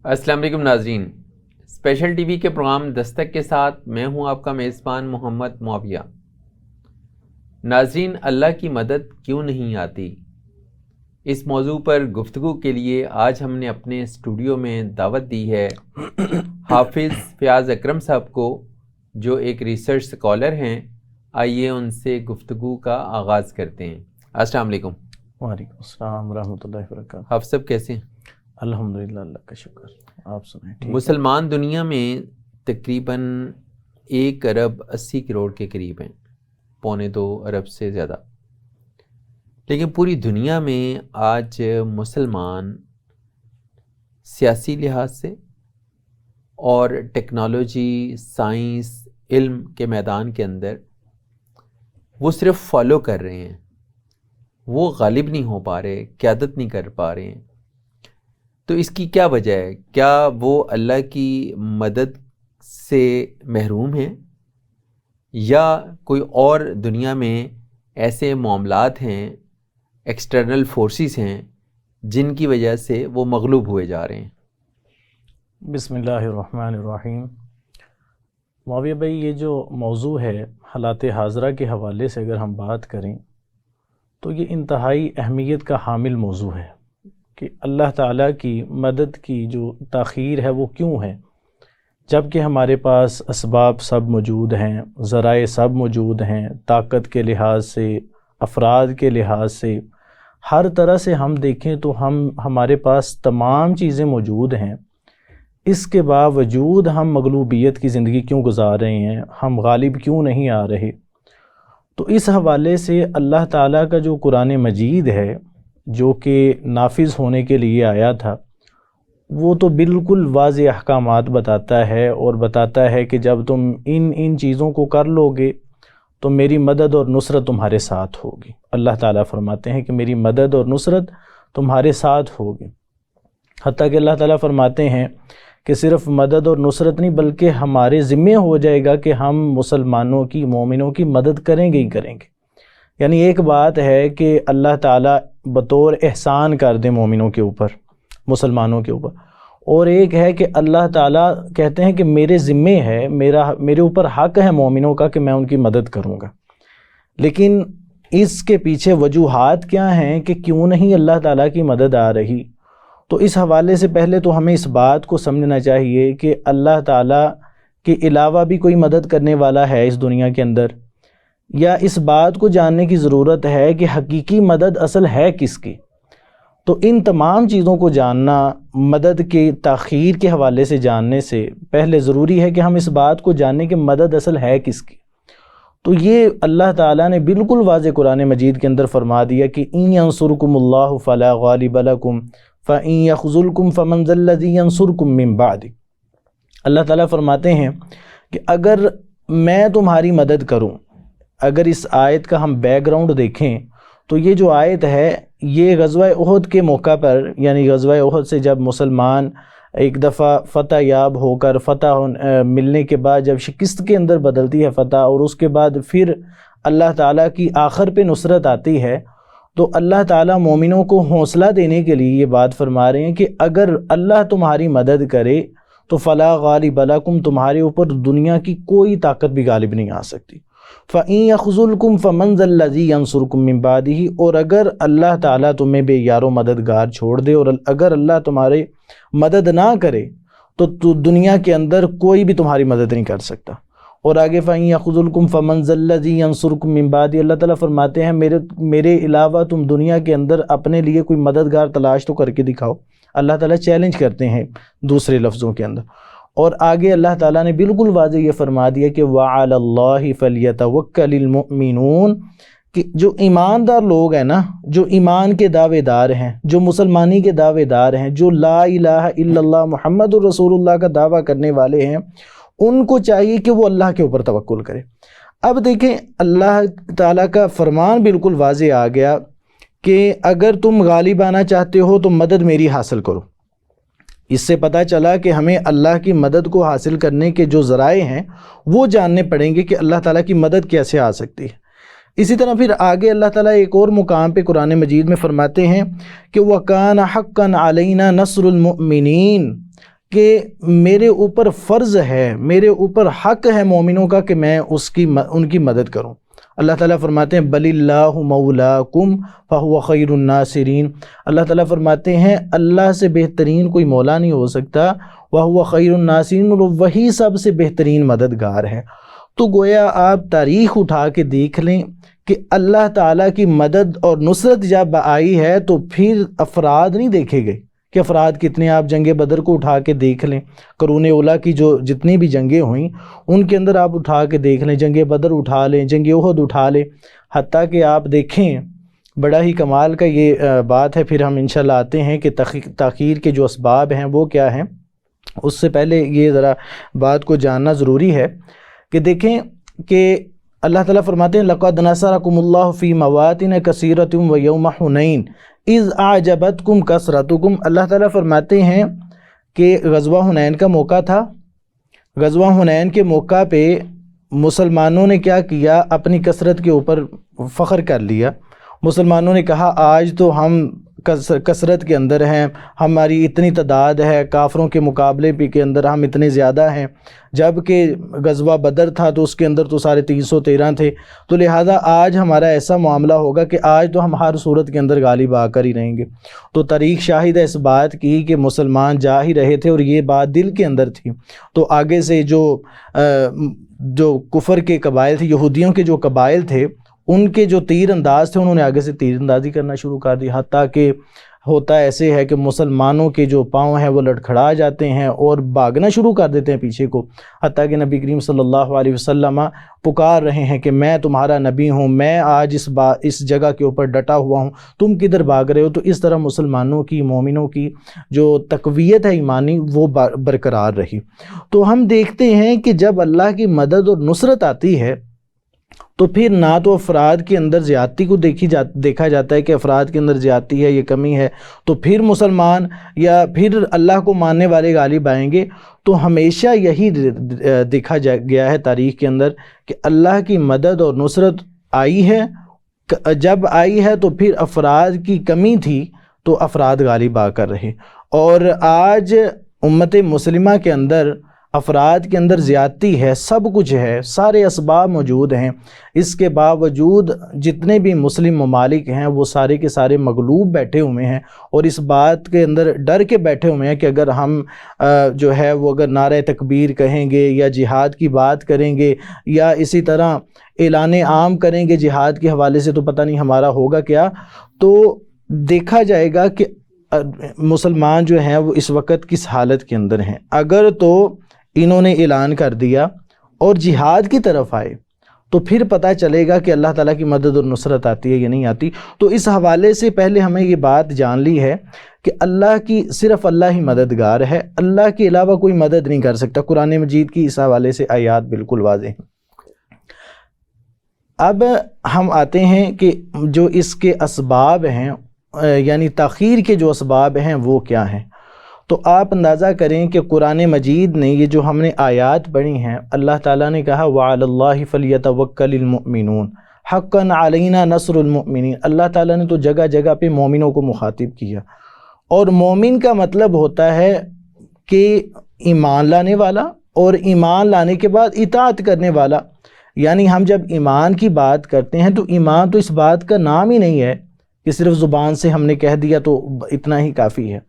السلام علیکم ناظرین، اسپیشل ٹی وی کے پروگرام دستک کے ساتھ میں ہوں آپ کا میزبان محمد معاویہ۔ ناظرین، اللہ کی مدد کیوں نہیں آتی، اس موضوع پر گفتگو کے لیے آج ہم نے اپنے اسٹوڈیو میں دعوت دی ہے حافظ فیاض اکرم صاحب کو، جو ایک ریسرچ اسکالر ہیں۔ آئیے ان سے گفتگو کا آغاز کرتے ہیں۔ السلام علیکم۔ وعلیکم السلام ورحمۃ اللہ وبرکاتہ۔ حافظ صاحب کیسے ہیں؟ الحمدللہ، اللہ کا شکر، آپ سنائیں۔ مسلمان دنیا میں تقریباً 1 ارب 80 کروڑ کے قریب ہیں، 1.25 ارب سے زیادہ۔ لیکن پوری دنیا میں آج مسلمان سیاسی لحاظ سے اور ٹیکنالوجی، سائنس، علم کے میدان کے اندر وہ صرف فالو کر رہے ہیں، وہ غالب نہیں ہو پا رہے، قیادت نہیں کر پا رہے ہیں۔ تو اس کی کیا وجہ ہے؟ کیا وہ اللہ کی مدد سے محروم ہیں، یا کوئی اور دنیا میں ایسے معاملات ہیں، ایکسٹرنل فورسز ہیں جن کی وجہ سے وہ مغلوب ہوئے جا رہے ہیں؟ بسم اللہ الرحمن الرحیم۔ معاویہ بھائی، یہ جو موضوع ہے حالات حاضرہ کے حوالے سے اگر ہم بات کریں تو یہ انتہائی اہمیت کا حامل موضوع ہے کہ اللہ تعالیٰ کی مدد کی جو تاخیر ہے وہ کیوں ہے، جب کہ ہمارے پاس اسباب سب موجود ہیں، ذرائع سب موجود ہیں، طاقت کے لحاظ سے، افراد کے لحاظ سے، ہر طرح سے ہم دیکھیں تو ہمارے پاس تمام چیزیں موجود ہیں۔ اس کے باوجود ہم مغلوبیت کی زندگی کیوں گزار رہے ہیں، ہم غالب کیوں نہیں آ رہے؟ تو اس حوالے سے اللہ تعالیٰ کا جو قرآن مجید ہے، جو کہ نافذ ہونے کے لیے آیا تھا، وہ تو بالکل واضح احکامات بتاتا ہے، اور بتاتا ہے کہ جب تم ان چیزوں کو کر لو گے تو میری مدد اور نصرت تمہارے ساتھ ہوگی۔ اللہ تعالیٰ فرماتے ہیں کہ میری مدد اور نصرت تمہارے ساتھ ہوگی۔ حتیٰ کہ اللہ تعالیٰ فرماتے ہیں کہ صرف مدد اور نصرت نہیں، بلکہ ہمارے ذمہ ہو جائے گا کہ ہم مسلمانوں کی، مومنوں کی مدد کریں گے ہی کریں گے۔ یعنی ایک بات ہے کہ اللہ تعالیٰ بطور احسان کر دے مومنوں کے اوپر، مسلمانوں کے اوپر، اور ایک ہے کہ اللہ تعالیٰ کہتے ہیں کہ میرے ذمہ ہے، میرے اوپر حق ہے مومنوں کا کہ میں ان کی مدد کروں گا۔ لیکن اس کے پیچھے وجوہات کیا ہیں کہ کیوں نہیں اللہ تعالیٰ کی مدد آ رہی؟ تو اس حوالے سے پہلے تو ہمیں اس بات کو سمجھنا چاہیے کہ اللہ تعالیٰ کے علاوہ بھی کوئی مدد کرنے والا ہے اس دنیا کے اندر، یا اس بات کو جاننے کی ضرورت ہے کہ حقیقی مدد اصل ہے کس کی؟ تو ان تمام چیزوں کو جاننا، مدد کے تاخیر کے حوالے سے جاننے سے پہلے ضروری ہے کہ ہم اس بات کو جانیں کہ مدد اصل ہے کس کی۔ تو یہ اللہ تعالیٰ نے بالکل واضح قرآن مجید کے اندر فرما دیا کہ ان ینصرکم اللہ فلا غالب لکم فان یخذلکم فمن ذا الذی ینصرکم من بعد۔ اللہ تعالیٰ فرماتے ہیں کہ اگر میں تمہاری مدد کروں، اگر اس آیت کا ہم بیک گراؤنڈ دیکھیں تو یہ جو آیت ہے یہ غزوہ احد کے موقع پر، یعنی غزوہ احد سے جب مسلمان ایک دفعہ فتح یاب ہو کر، فتح ملنے کے بعد جب شکست کے اندر بدلتی ہے فتح، اور اس کے بعد پھر اللہ تعالیٰ کی آخر پہ نصرت آتی ہے، تو اللہ تعالیٰ مومنوں کو حوصلہ دینے کے لیے یہ بات فرما رہے ہیں کہ اگر اللہ تمہاری مدد کرے تو فلا غالب لکم، تمہارے اوپر دنیا کی کوئی طاقت بھی غالب نہیں آ سکتی۔ فَإِن يَخْذُلْكُمْ فَمَنْ ذَا الَّذِي يَنصُرُكُم مِّن بَعْدِهِ، اور اگر اللہ تعالیٰ تمہیں بے یار و مددگار چھوڑ دے، اور اگر اللہ تمہارے مدد نہ کرے تو دنیا کے اندر کوئی بھی تمہاری مدد نہیں کر سکتا۔ اور آگے فَإِن يَخْذُلْكُمْ فَمَنْ ذَا الَّذِي يَنصُرُكُم مِّن بَعْدِهِ، اللہ تعالیٰ فرماتے ہیں میرے علاوہ تم دنیا کے اندر اپنے لیے کوئی مددگار تلاش تو کر کے دکھاؤ۔ اللہ تعالیٰ چیلنج کرتے ہیں دوسرے لفظوں کے اندر۔ اور آگے اللہ تعالیٰ نے بالکل واضح یہ فرما دیا کہ وَعَلَى اللَّهِ فَلْيَتَوَكَّلِ الْمُؤْمِنُونَ، کہ جو ایماندار لوگ ہیں نا، جو ایمان کے دعوے دار ہیں، جو مسلمانی کے دعوے دار ہیں، جو لا الہ الا اللہ محمد الرسول اللہ کا دعویٰ کرنے والے ہیں، ان کو چاہیے کہ وہ اللہ کے اوپر توکل کرے۔ اب دیکھیں، اللہ تعالیٰ کا فرمان بالکل واضح آ گیا کہ اگر تم غالب آنا چاہتے ہو تو مدد میری حاصل کرو۔ اس سے پتہ چلا کہ ہمیں اللہ کی مدد کو حاصل کرنے کے جو ذرائع ہیں وہ جاننے پڑیں گے کہ اللہ تعالیٰ کی مدد کیسے آ سکتی ہے۔ اسی طرح پھر آگے اللہ تعالیٰ ایک اور مقام پہ قرآن مجید میں فرماتے ہیں کہ وَكَانَ حَقًّا عَلَيْنَا نَصْرُ الْمُؤْمِنِينَ، کہ میرے اوپر فرض ہے، میرے اوپر حق ہے مومنوں کا کہ میں ان کی مدد کروں۔ اللہ تعالیٰ فرماتے ہیں بل اللہ مولاکم فہو خیر الناصرین، اللہ تعالیٰ فرماتے ہیں اللہ سے بہترین کوئی مولا نہیں ہو سکتا، وہو خیر الناصرین، اور وہی سب سے بہترین مددگار ہے۔ تو گویا آپ تاریخ اٹھا کے دیکھ لیں کہ اللہ تعالیٰ کی مدد اور نصرت جب آئی ہے تو پھر افراد نہیں دیکھے گئے کہ افراد کتنے، آپ جنگ بدر کو اٹھا کے دیکھ لیں، قرون اولیٰ کی جو جتنی بھی جنگیں ہوئیں ان کے اندر آپ اٹھا کے دیکھ لیں، جنگ بدر اٹھا لیں، جنگ احد اٹھا لیں، حتیٰ کہ آپ دیکھیں بڑا ہی کمال کا یہ بات ہے۔ پھر ہم انشاءاللہ آتے ہیں کہ تاخیر کے جو اسباب ہیں وہ کیا ہیں۔ اس سے پہلے یہ ذرا بات کو جاننا ضروری ہے کہ دیکھیں کہ اللہ تعالیٰ فرماتے ہیں لَقَدْ نَصَرَكُمُ اللَّهُ فِي مَوَاطِنَ كَثِيرَةٍ وَيَوْمَ حُنَيْنٍ اِذْ أَعْجَبَتْكُمْ كَثْرَتُكُمْ، اللہ تعالیٰ فرماتے ہیں کہ غزوہ حنین کا موقع تھا۔ غزوہ حنین کے موقع پہ مسلمانوں نے کیا کیا، اپنی کثرت کے اوپر فخر کر لیا۔ مسلمانوں نے کہا آج تو ہم کثرت کے اندر ہیں، ہماری اتنی تعداد ہے، کافروں کے مقابلے پہ کے اندر ہم اتنے زیادہ ہیں، جب کہ غزوہ بدر تھا تو اس کے اندر تو 313 تھے، تو لہٰذا آج ہمارا ایسا معاملہ ہوگا کہ آج تو ہم ہر صورت کے اندر غالب آ کر ہی رہیں گے۔ تو تاریخ شاہد ہے اس بات کی کہ مسلمان جا ہی رہے تھے اور یہ بات دل کے اندر تھی۔ تو آگے سے جو کفر کے قبائل تھے، یہودیوں کے جو قبائل تھے، ان کے جو تیر انداز تھے انہوں نے آگے سے تیر اندازی کرنا شروع کر دی، حتیٰ کہ ہوتا ایسے ہے کہ مسلمانوں کے جو پاؤں ہیں وہ لڑکھڑا جاتے ہیں اور بھاگنا شروع کر دیتے ہیں پیچھے کو، حتیٰ کہ نبی کریم صلی اللہ علیہ وسلم پکار رہے ہیں کہ میں تمہارا نبی ہوں، میں آج اس جگہ کے اوپر ڈٹا ہوا ہوں، تم کدھر بھاگ رہے ہو۔ تو اس طرح مسلمانوں کی، مومنوں کی جو تقویت ہے ایمانی وہ برقرار رہی۔ تو ہم دیکھتے ہیں کہ جب اللہ کی مدد اور نصرت آتی ہے تو پھر نہ تو افراد کے اندر زیادتی کو دیکھا جاتا ہے کہ افراد کے اندر زیادتی ہے، یہ کمی ہے تو پھر مسلمان یا پھر اللہ کو ماننے والے غالب آئیں گے۔ تو ہمیشہ یہی دیکھا گیا ہے تاریخ کے اندر کہ اللہ کی مدد اور نصرت آئی ہے، جب آئی ہے تو پھر افراد کی کمی تھی تو افراد غالب آ کر رہے، اور آج امت مسلمہ کے اندر افراد کے اندر زیادتی ہے، سب کچھ ہے، سارے اسباب موجود ہیں، اس کے باوجود جتنے بھی مسلم ممالک ہیں وہ سارے کے سارے مغلوب بیٹھے ہوئے ہیں، اور اس بات کے اندر ڈر کے بیٹھے ہوئے ہیں کہ اگر ہم جو ہے وہ اگر نعرہ تکبیر کہیں گے یا جہاد کی بات کریں گے یا اسی طرح اعلان عام کریں گے جہاد کے حوالے سے تو پتہ نہیں ہمارا ہوگا کیا۔ تو دیکھا جائے گا کہ مسلمان جو ہیں وہ اس وقت کس حالت کے اندر ہیں۔ اگر تو انہوں نے اعلان کر دیا اور جہاد کی طرف آئے تو پھر پتہ چلے گا کہ اللہ تعالیٰ کی مدد اور نصرت آتی ہے یا نہیں آتی۔ تو اس حوالے سے پہلے ہمیں یہ بات جان لی ہے کہ صرف اللہ ہی مددگار ہے، اللہ کے علاوہ کوئی مدد نہیں کر سکتا۔ قرآن مجید کی اس حوالے سے آیات بالکل واضح ہیں۔ اب ہم آتے ہیں کہ جو اس کے اسباب ہیں، یعنی تاخیر کے جو اسباب ہیں وہ کیا ہیں۔ تو آپ اندازہ کریں کہ قرآن مجید نے یہ جو ہم نے آیات پڑھی ہیں، اللہ تعالیٰ نے کہا وَعَلَى اللَّهِ فَلْيَتَوَكَّلِ الْمُؤْمِنُونَ حَقًّا عَلَيْنَا نَصْرُ الْمُؤْمِنِينَ، اللہ تعالیٰ نے تو جگہ جگہ پہ مومنوں کو مخاطب کیا، اور مومن کا مطلب ہوتا ہے کہ ایمان لانے والا، اور ایمان لانے کے بعد اطاعت کرنے والا۔ یعنی ہم جب ایمان کی بات کرتے ہیں تو ایمان تو اس بات کا نام ہی نہیں ہے کہ صرف زبان سے ہم نے کہہ دیا تو اتنا ہی کافی ہے۔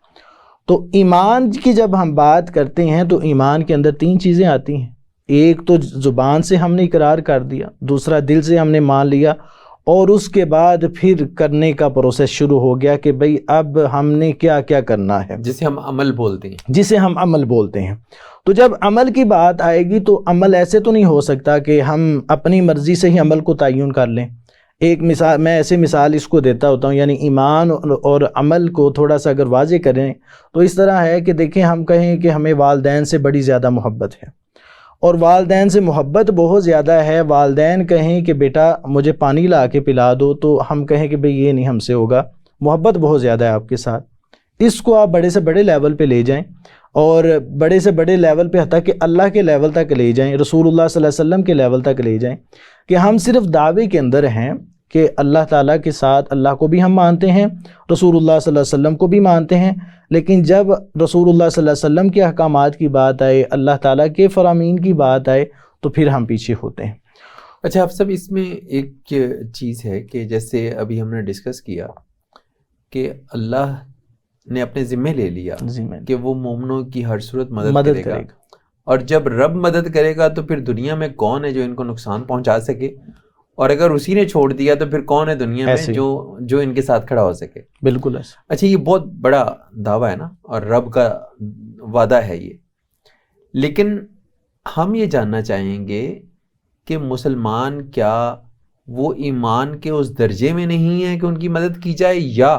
تو ایمان کی جب ہم بات کرتے ہیں تو ایمان کے اندر 3 چیزیں آتی ہیں، ایک تو زبان سے ہم نے اقرار کر دیا، دوسرا دل سے ہم نے مان لیا، اور اس کے بعد پھر کرنے کا پروسیس شروع ہو گیا کہ بھئی اب ہم نے کیا کیا کرنا ہے، جسے ہم عمل بولتے ہیں۔ تو جب عمل کی بات آئے گی تو عمل ایسے تو نہیں ہو سکتا کہ ہم اپنی مرضی سے ہی عمل کو تعین کر لیں۔ ایک مثال میں ایسے مثال اس کو دیتا ہوتا ہوں، یعنی ایمان اور عمل کو تھوڑا سا اگر واضح کریں تو اس طرح ہے کہ دیکھیں ہم کہیں کہ ہمیں والدین سے بڑی زیادہ محبت ہے، اور والدین سے محبت بہت زیادہ ہے، والدین کہیں کہ بیٹا مجھے پانی لا کے پلا دو تو ہم کہیں کہ بھئی یہ نہیں ہم سے ہوگا، محبت بہت زیادہ ہے آپ کے ساتھ، اس کو آپ بڑے سے بڑے لیول پہ لے جائیں، اور بڑے سے بڑے لیول پہ حتیٰ کہ اللہ کے لیول تک لے جائیں، رسول اللہ صلی اللہ علیہ وسلم کے لیول تک لے جائیں کہ ہم صرف دعوے کے اندر ہیں کہ اللہ تعالیٰ کے ساتھ اللہ کو بھی ہم مانتے ہیں، رسول اللہ صلی اللہ علیہ وسلم کو بھی مانتے ہیں، لیکن جب رسول اللہ صلی اللہ علیہ وسلم کے احکامات کی بات آئے، اللہ تعالیٰ کے فرامین کی بات آئے، تو پھر ہم پیچھے ہوتے ہیں۔ اچھا آپ سب اس میں ایک چیز ہے کہ جیسے ابھی ہم نے ڈسکس کیا کہ اللہ نے اپنے ذمہ لے لیا کہ وہ مومنوں کی ہر صورت مدد کرے گا، اور جب رب مدد کرے گا تو پھر دنیا میں کون ہے جو ان کو نقصان پہنچا سکے، اور اگر اسی نے چھوڑ دیا تو پھر کون ہے دنیا میں جو ان کے ساتھ کھڑا ہو سکے۔ بالکل ایسا۔ اچھا یہ بہت بڑا دعویٰ ہے نا، اور رب کا وعدہ ہے یہ، لیکن ہم یہ جاننا چاہیں گے کہ مسلمان کیا وہ ایمان کے اس درجے میں نہیں ہے کہ ان کی مدد کی جائے، یا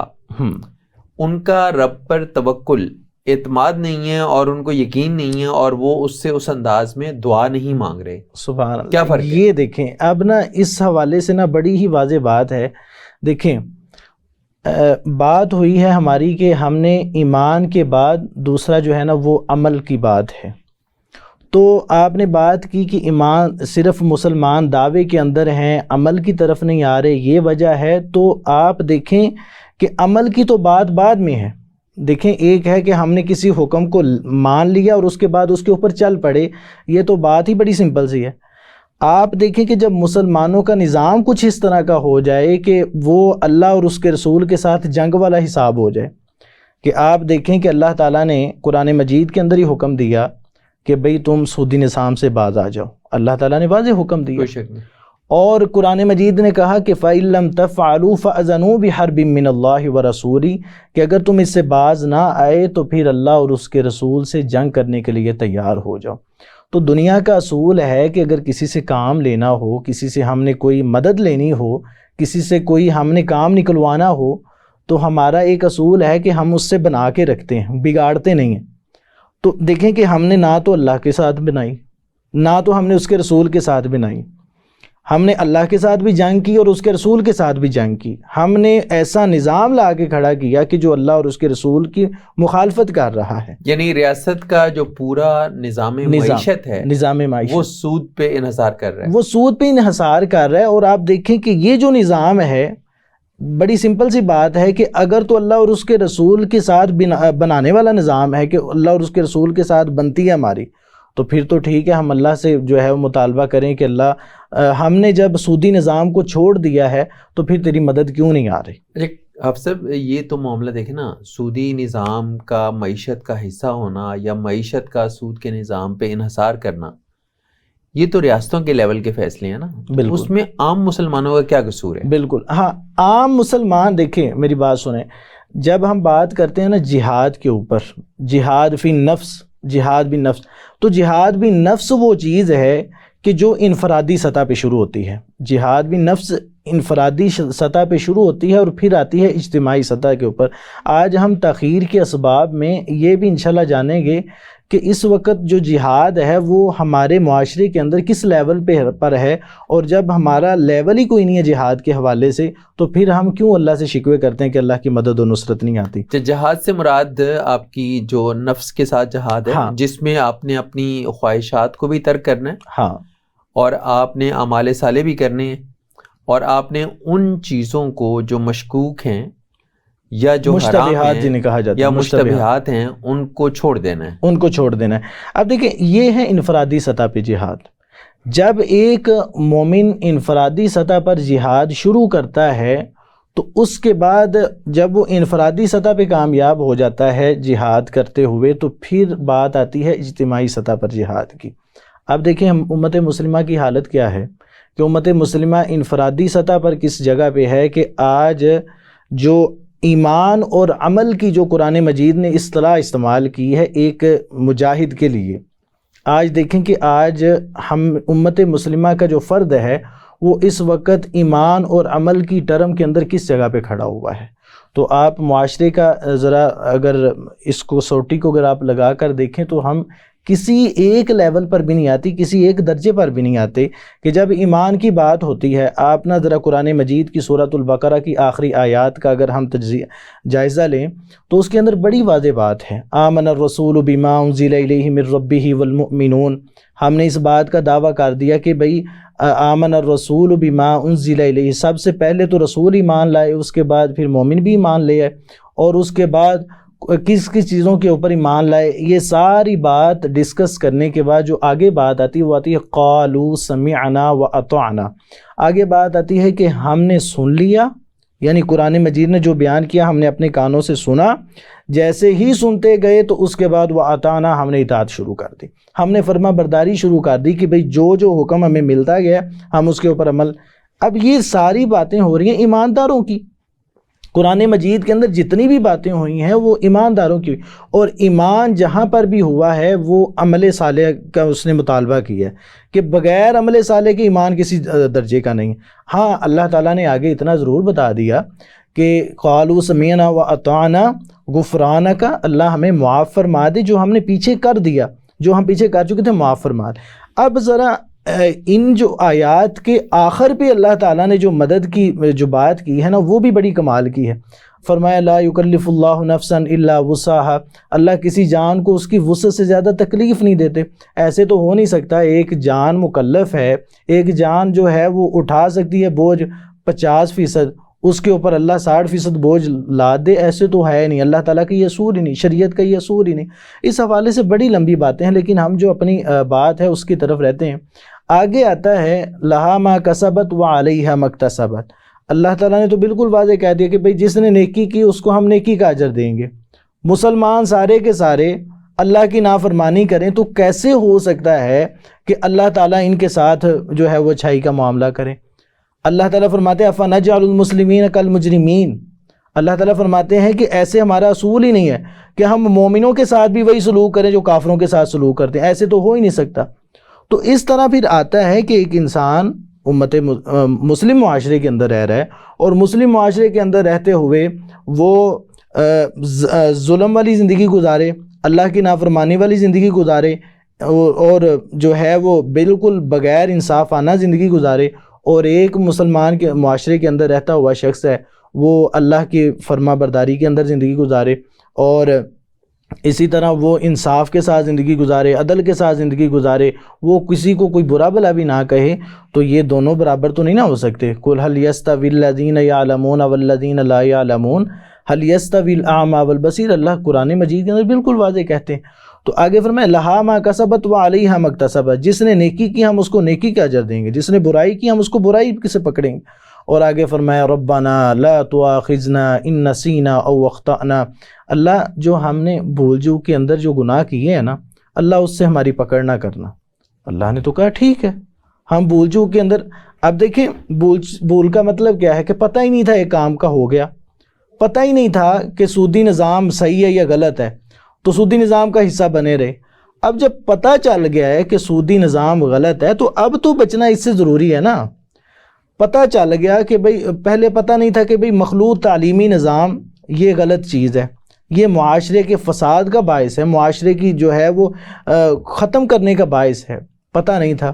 ان کا رب پر توکل اعتماد نہیں ہے اور ان کو یقین نہیں ہے اور وہ اس سے اس انداز میں دعا نہیں مانگ رہے؟ سبحان اللہ، کیا فرق ہے؟ یہ دیکھیں اب نا اس حوالے سے نا بڑی ہی واضح بات ہے۔ دیکھیں بات ہوئی ہے ہماری کہ ہم نے ایمان کے بعد دوسرا جو ہے نا وہ عمل کی بات ہے، تو آپ نے بات کی کہ ایمان صرف مسلمان دعوے کے اندر ہیں، عمل کی طرف نہیں آ رہے، یہ وجہ ہے۔ تو آپ دیکھیں کہ عمل کی تو بات بعد میں ہے۔ دیکھیں ایک ہے کہ ہم نے کسی حکم کو مان لیا اور اس کے بعد اس کے اوپر چل پڑے، یہ تو بات ہی بڑی سمپل سی ہے۔ آپ دیکھیں کہ جب مسلمانوں کا نظام کچھ اس طرح کا ہو جائے کہ وہ اللہ اور اس کے رسول کے ساتھ جنگ والا حساب ہو جائے، کہ آپ دیکھیں کہ اللہ تعالیٰ نے قرآن مجید کے اندر ہی حکم دیا کہ بھئی تم سودی نظام سے باز آ جاؤ، اللہ تعالیٰ نے واضح حکم دیا، کوئی شک نہیں۔ اور قرآن مجید نے کہا کہ فَإِن لَمْ تَفْعَلُوا فَأْذَنُوا بِحَرْبٍ مِّنَ اللَّهِ وَرَسُولِهِ، کہ اگر تم اس سے باز نہ آئے تو پھر اللہ اور اس کے رسول سے جنگ کرنے کے لیے تیار ہو جاؤ۔ تو دنیا کا اصول ہے کہ اگر کسی سے کام لینا ہو، کسی سے ہم نے کوئی مدد لینی ہو، کسی سے کوئی ہم نے کام نکلوانا ہو، تو ہمارا ایک اصول ہے کہ ہم اس سے بنا کے رکھتے ہیں، بگاڑتے نہیں ہیں۔ تو دیکھیں کہ ہم نے نہ تو اللہ کے ساتھ بنائی، نہ تو ہم نے اس کے رسول کے ساتھ بنائی، ہم نے اللہ کے ساتھ بھی جنگ کی اور اس کے رسول کے ساتھ بھی جنگ کی۔ ہم نے ایسا نظام لا کے کھڑا کیا کہ جو اللہ اور اس کے رسول کی مخالفت کر رہا ہے، یعنی ریاست کا جو پورا نظام معیشت ہے، نظام معیشت، وہ سود پہ انحصار کر رہا ہے، وہ سود پہ انحصار کر رہا ہے۔ اور آپ دیکھیں کہ یہ جو نظام ہے، بڑی سمپل سی بات ہے کہ اگر تو اللہ اور اس کے رسول کے ساتھ بنانے والا نظام ہے کہ اللہ اور اس کے رسول کے ساتھ بنتی ہے ہماری، تو پھر تو ٹھیک ہے، ہم اللہ سے جو ہے وہ مطالبہ کریں کہ اللہ ہم نے جب سودی نظام کو چھوڑ دیا ہے تو پھر تیری مدد کیوں نہیں آ رہی۔ آپ سب یہ تو معاملہ دیکھیں نا، سودی نظام کا معیشت کا حصہ ہونا یا معیشت کا سود کے نظام پہ انحصار کرنا، یہ تو ریاستوں کے لیول کے فیصلے ہیں نا، اس میں عام مسلمانوں کا کیا قصور ہے؟ بالکل ہاں، عام مسلمان دیکھیں میری بات سنیں، جب ہم بات کرتے ہیں نا جہاد کے اوپر، جہاد فی نفس، جہاد بھی نفس، تو جہاد بھی نفس وہ چیز ہے کہ جو انفرادی سطح پہ شروع ہوتی ہے۔ جہاد بھی نفس انفرادی سطح پہ شروع ہوتی ہے اور پھر آتی ہے اجتماعی سطح کے اوپر۔ آج ہم تاخیر کے اسباب میں یہ بھی انشاءاللہ جانیں گے کہ اس وقت جو جہاد ہے وہ ہمارے معاشرے کے اندر کس لیول پر ہے، اور جب ہمارا لیول ہی کوئی نہیں ہے جہاد کے حوالے سے، تو پھر ہم کیوں اللہ سے شکوے کرتے ہیں کہ اللہ کی مدد و نصرت نہیں آتی۔ جہاد سے مراد آپ کی جو نفس کے ساتھ جہاد ہے، جس میں آپ نے اپنی خواہشات کو بھی ترک کرنا ہے، ہاں، اور آپ نے اعمال صالح بھی کرنے ہیں، اور آپ نے ان چیزوں کو جو مشکوک ہیں یا جو حرام ہیں جنہیں کہا جاتا ہے یا مشتبہات ہیں، ان کو چھوڑ دینا ہے، ان کو چھوڑ دینا ہے۔ اب دیکھیں یہ ہے انفرادی سطح پہ جہاد۔ جب ایک مومن انفرادی سطح پر جہاد شروع کرتا ہے تو اس کے بعد جب وہ انفرادی سطح پہ کامیاب ہو جاتا ہے جہاد کرتے ہوئے، تو پھر بات آتی ہے اجتماعی سطح پر جہاد کی۔ اب دیکھیں امت مسلمہ کی حالت کیا ہے کہ امت مسلمہ انفرادی سطح پر کس جگہ پہ ہے کہ آج جو ایمان اور عمل کی جو قرآن مجید نے اصطلاح استعمال کی ہے ایک مجاہد کے لیے، آج دیکھیں کہ آج ہم امت مسلمہ کا جو فرد ہے وہ اس وقت ایمان اور عمل کی ٹرم کے اندر کس جگہ پہ کھڑا ہوا ہے۔ تو آپ معاشرے کا ذرا اگر اس کو سوٹی کو اگر آپ لگا کر دیکھیں تو ہم کسی ایک لیول پر بھی نہیں آتی، کسی ایک درجے پر بھی نہیں آتے کہ جب ایمان کی بات ہوتی ہے، آپ نہ ذرا قرآن مجید کی سورۃ البقرہ کی آخری آیات کا اگر ہم جائزہ لیں تو اس کے اندر بڑی واضح بات ہے، آمن الرسول بما انزل الیہ من ربہ والمؤمنون، ہم نے اس بات کا دعویٰ کر دیا کہ بھئی آمن الرسول بما انزل الیہ، سب سے پہلے تو رسول ایمان لائے، اس کے بعد پھر مومن بھی ایمان لے آئے، اور اس کے بعد کس کس چیزوں کے اوپر ایمان لائے، یہ ساری بات ڈسکس کرنے کے بعد جو آگے بات آتی ہے وہ آتی ہے قالوا سمعنا واطعنا، آگے بات آتی ہے کہ ہم نے سن لیا، یعنی قرآن مجید نے جو بیان کیا ہم نے اپنے کانوں سے سنا، جیسے ہی سنتے گئے تو اس کے بعد واطعنا، ہم نے اطاعت شروع کر دی، ہم نے فرما برداری شروع کر دی کہ بھئی جو جو حکم ہمیں ملتا گیا ہم اس کے اوپر عمل۔ اب یہ ساری باتیں ہو رہی ہیں ایمانداروں کی، قرآن مجید کے اندر جتنی بھی باتیں ہوئی ہیں وہ ایمانداروں کی، اور ایمان جہاں پر بھی ہوا ہے وہ عمل صالح کا اس نے مطالبہ کیا ہے کہ بغیر عمل صالح کے ایمان کسی درجے کا نہیں۔ ہاں اللہ تعالیٰ نے آگے اتنا ضرور بتا دیا کہ قالوا سمعنا واطعنا غفرانک، اللہ ہمیں معاف فرما دے جو ہم نے پیچھے کر دیا، جو ہم پیچھے کر چکے تھے معاف فرما دے۔ اب ذرا ان جو آیات کے آخر پہ اللہ تعالیٰ نے جو مدد کی جو بات کی ہے نا وہ بھی بڑی کمال کی ہے، فرمایا لا یکلف اللہ نفسا الا وسعها، اللہ کسی جان کو اس کی وسعت سے زیادہ تکلیف نہیں دیتے۔ ایسے تو ہو نہیں سکتا ایک جان مکلف ہے، ایک جان جو ہے وہ اٹھا سکتی ہے بوجھ 50%، اس کے اوپر اللہ 60% بوجھ لاد دے، ایسے تو ہے نہیں، اللہ تعالیٰ کا یہ اصول ہی نہیں، شریعت کا یہ اصول ہی نہیں۔ اس حوالے سے بڑی لمبی باتیں ہیں لیکن ہم جو اپنی بات ہے اس کی طرف رہتے ہیں۔ آگے آتا ہے لہا ما کسبت وعلیہا ما اکتسبت، اللہ تعالیٰ نے تو بالکل واضح کہہ دیا کہ بھئی جس نے نیکی کی اس کو ہم نیکی کا اجر دیں گے۔ مسلمان سارے کے سارے اللہ کی نافرمانی کریں تو کیسے ہو سکتا ہے کہ اللہ تعالیٰ ان کے ساتھ جو ہے وہ اچھائی کا معاملہ کریں؟ اللہ تعالیٰ فرماتے ہیں افنجعل المسلمین کالمجرمین، اللہ تعالیٰ فرماتے ہیں کہ ایسے ہمارا اصول ہی نہیں ہے کہ ہم مومنوں کے ساتھ بھی وہی سلوک کریں جو کافروں کے ساتھ سلوک کرتے ہیں، ایسے تو ہو ہی نہیں سکتا۔ تو اس طرح پھر آتا ہے کہ ایک انسان امت مسلم معاشرے کے اندر رہ رہا ہے، اور مسلم معاشرے کے اندر رہتے ہوئے وہ ظلم والی زندگی گزارے، اللہ کی نافرمانی والی زندگی گزارے، اور جو ہے وہ بالکل بغیر انصافانہ زندگی گزارے، اور ایک مسلمان کے معاشرے کے اندر رہتا ہوا شخص ہے وہ اللہ کی فرما برداری کے اندر زندگی گزارے، اور اسی طرح وہ انصاف کے ساتھ زندگی گزارے، عدل کے ساتھ زندگی گزارے، وہ کسی کو کوئی برا بھلا بھی نہ کہے، تو یہ دونوں برابر تو نہیں نہ ہو سکتے۔ قُلْ هَلْ يَسْتَوِي الَّذِينَ يَعْلَمُونَ وَالَّذِينَ لَا يَعْلَمُونَ هَلْ يَسْتَوِي الْأَعْمَى وَالْبَصِيرُ، اللہ قرآن مجید کے اندر بالکل واضح کہتے ہیں۔ تو آگے فرمایا لَهَا مَا كَسَبَتْ وَعَلَيْهَا مَا اكْتَسَبَتْ، جس نے نیکی کی ہم اس کو نیکی کا اجر دیں گے، جس نے برائی کی ہم اس کو برائی سے پکڑیں گے۔ اور آگے فرمایا ربنا لا تؤاخذنا ان نسینا او اخطأنا، اللہ جو ہم نے بھول جو کے اندر جو گناہ کیے ہیں نا اللہ اس سے ہماری پکڑ نہ کرنا۔ اللہ نے تو کہا ٹھیک ہے ہم بھول جو کے اندر، اب دیکھیں بھول کا مطلب کیا ہے کہ پتہ ہی نہیں تھا ایک کام کا ہو گیا، پتہ ہی نہیں تھا کہ سودی نظام صحیح ہے یا غلط ہے تو سودی نظام کا حصہ بنے رہے۔ اب جب پتہ چل گیا ہے کہ سودی نظام غلط ہے تو اب تو بچنا اس سے ضروری ہے نا۔ پتہ چل گیا کہ بھئی پہلے پتہ نہیں تھا کہ بھئی مخلوط تعلیمی نظام یہ غلط چیز ہے، یہ معاشرے کے فساد کا باعث ہے، معاشرے کی جو ہے وہ ختم کرنے کا باعث ہے، پتہ نہیں تھا۔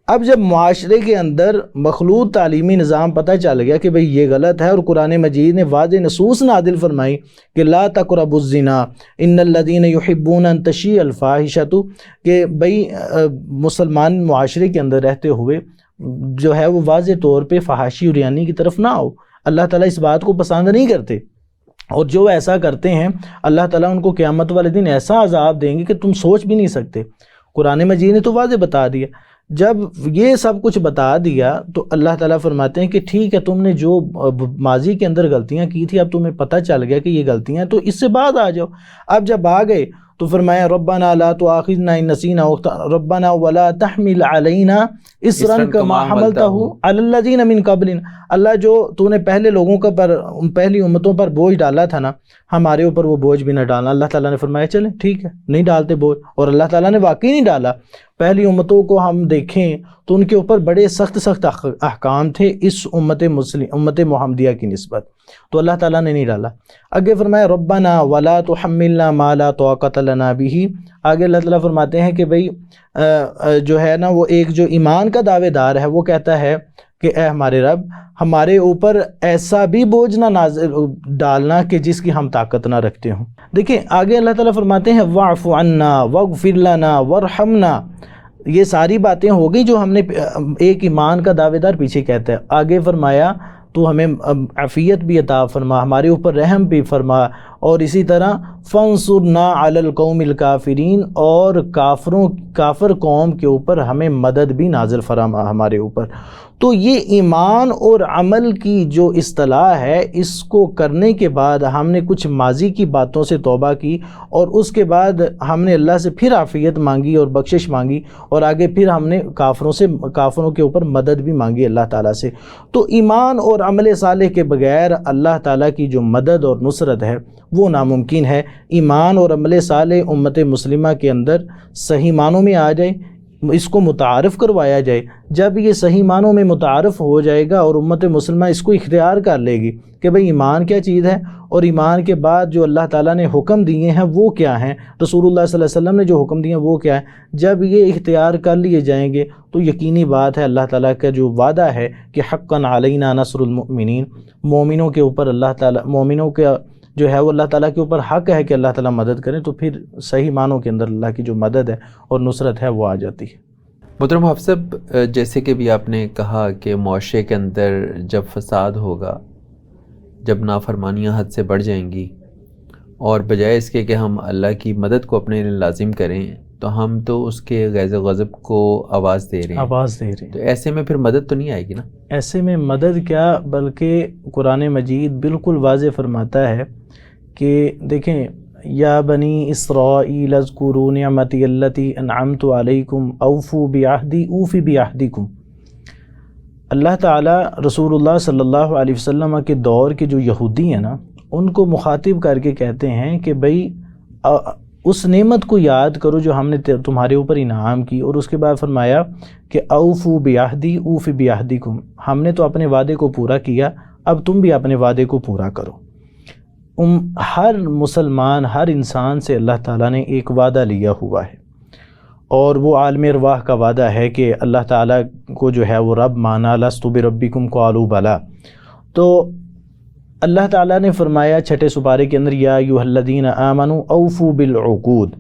اب جب معاشرے کے اندر مخلوط تعلیمی نظام پتہ چل گیا کہ بھئی یہ غلط ہے، اور قرآن مجید نے واضح نصوص نازل فرمائی کہ لا تقربوا الزنا ان الذین یحبون ان تشیع الفاحشۃ، کہ بھئی مسلمان معاشرے کے اندر رہتے ہوئے جو ہے وہ واضح طور پہ فحاشی اور ریانی کی طرف نہ آؤ، اللہ تعالیٰ اس بات کو پسند نہیں کرتے، اور جو ایسا کرتے ہیں اللہ تعالیٰ ان کو قیامت والے دن ایسا عذاب دیں گے کہ تم سوچ بھی نہیں سکتے۔ قرآن مجید نے تو واضح بتا دیا۔ جب یہ سب کچھ بتا دیا تو اللہ تعالیٰ فرماتے ہیں کہ ٹھیک ہے تم نے جو ماضی کے اندر غلطیاں کی تھی اب تمہیں پتہ چل گیا کہ یہ غلطیاں ہیں تو اس سے بعد آ جاؤ۔ اب جب آ گئے تو فرمایا ربنا لا تؤاخذنا ان نسینا ربنا ولا تحمل علینا اصرا کما حملتہ علی الذین من قبلنا، اللہ جو تو نے پہلے لوگوں کا پر پہلی امتوں پر بوجھ ڈالا تھا نا ہمارے اوپر وہ بوجھ بھی نہ ڈالنا۔ اللہ تعالیٰ نے فرمایا چلیں ٹھیک ہے نہیں ڈالتے بوجھ، اور اللہ تعالیٰ نے واقعی نہیں ڈالا۔ پہلی امتوں کو ہم دیکھیں تو ان کے اوپر بڑے سخت احکام تھے اس امت محمدیہ کی نسبت، تو اللہ تعالیٰ نے نہیں ڈالا۔ آگے فرمایا ربنا ولا تحملنا ما لا طاقت لنا به، آگے اللہ تعالیٰ فرماتے ہیں کہ بھئی جو ہے نا وہ ایک جو ایمان کا دعوے دار ہے وہ کہتا ہے کہ اے ہمارے رب ہمارے اوپر ایسا بھی بوجھ نہ ڈالنا کہ جس کی ہم طاقت نہ رکھتے ہوں۔ دیکھیں آگے اللہ تعالیٰ فرماتے ہیں واعف عنا واغفر لنا وارحمنا، یہ ساری باتیں ہو گئی جو ہم نے ایک ایمان کا دعوے دار پیچھے کہتا ہے۔ آگے فرمایا تو ہمیں عافیت بھی عطا فرما، ہمارے اوپر رحم بھی فرما، اور اسی طرح فانصرنا علی القوم الکافرین، اور کافر قوم کے اوپر ہمیں مدد بھی نازل فرما ہمارے اوپر۔ تو یہ ایمان اور عمل کی جو اصطلاح ہے، اس کو کرنے کے بعد ہم نے کچھ ماضی کی باتوں سے توبہ کی، اور اس کے بعد ہم نے اللہ سے پھر عافیت مانگی اور بخشش مانگی، اور آگے پھر ہم نے کافروں کے اوپر مدد بھی مانگی اللہ تعالیٰ سے۔ تو ایمان اور عمل صالح کے بغیر اللہ تعالیٰ کی جو مدد اور نصرت ہے وہ ناممکن ہے۔ ایمان اور عمل صالح امت مسلمہ کے اندر صحیح معنوں میں آ جائے، اس کو متعارف کروایا جائے۔ جب یہ صحیح معنوں میں متعارف ہو جائے گا اور امت مسلمہ اس کو اختیار کر لے گی کہ بھئی ایمان کیا چیز ہے، اور ایمان کے بعد جو اللہ تعالیٰ نے حکم دیے ہیں وہ کیا ہیں، رسول اللہ صلی اللہ علیہ وسلم نے جو حکم دیے ہیں وہ کیا ہے، جب یہ اختیار کر لیے جائیں گے تو یقینی بات ہے اللہ تعالیٰ کا جو وعدہ ہے کہ حقاً علینا نصر المؤمنین، مومنوں کے اوپر اللہ تعالیٰ، مومنوں کا جو ہے وہ اللہ تعالیٰ کے اوپر حق ہے کہ اللہ تعالیٰ مدد کریں، تو پھر صحیح معنوں کے اندر اللہ کی جو مدد ہے اور نصرت ہے وہ آ جاتی ہے۔ محترم حافظ صاحب، جیسے کہ بھی آپ نے کہا کہ معاشرے کے اندر جب فساد ہوگا، جب نافرمانیاں حد سے بڑھ جائیں گی، اور بجائے اس کے کہ ہم اللہ کی مدد کو اپنے لیے لازم کریں تو ہم تو اس کے غیظ و غضب کو آواز دے رہے ہیں، تو ایسے میں پھر مدد تو نہیں آئے گی نا؟ ایسے میں مدد کیا، بلکہ قرآن مجید بالکل واضح فرماتا ہے کہ دیکھیں یا بنی اسرائیل اذکروا نعمتی التی انعمت علیکم اوفوا بعہدی اوف بعہدکم۔ اللہ تعالیٰ رسول اللہ صلی اللہ علیہ وسلم کے دور کے جو یہودی ہیں نا، ان کو مخاطب کر کے کہتے ہیں کہ بھئی اس نعمت کو یاد کرو جو ہم نے تمہارے اوپر انعام کی، اور اس کے بعد فرمایا کہ اوفوا بعہدی اوف بعہدکم، ہم نے تو اپنے وعدے کو پورا کیا، اب تم بھی اپنے وعدے کو پورا کرو۔ ہر مسلمان، ہر انسان سے اللہ تعالیٰ نے ایک وعدہ لیا ہوا ہے، اور وہ عالم ارواح کا وعدہ ہے کہ اللہ تعالیٰ کو جو ہے وہ رب مانا، لست بربکم قالوا بلی۔ تو اللہ تعالیٰ نے فرمایا چھٹے سپارے کے اندر یا ایھا الذین آمنوا اوفوا بالعقود،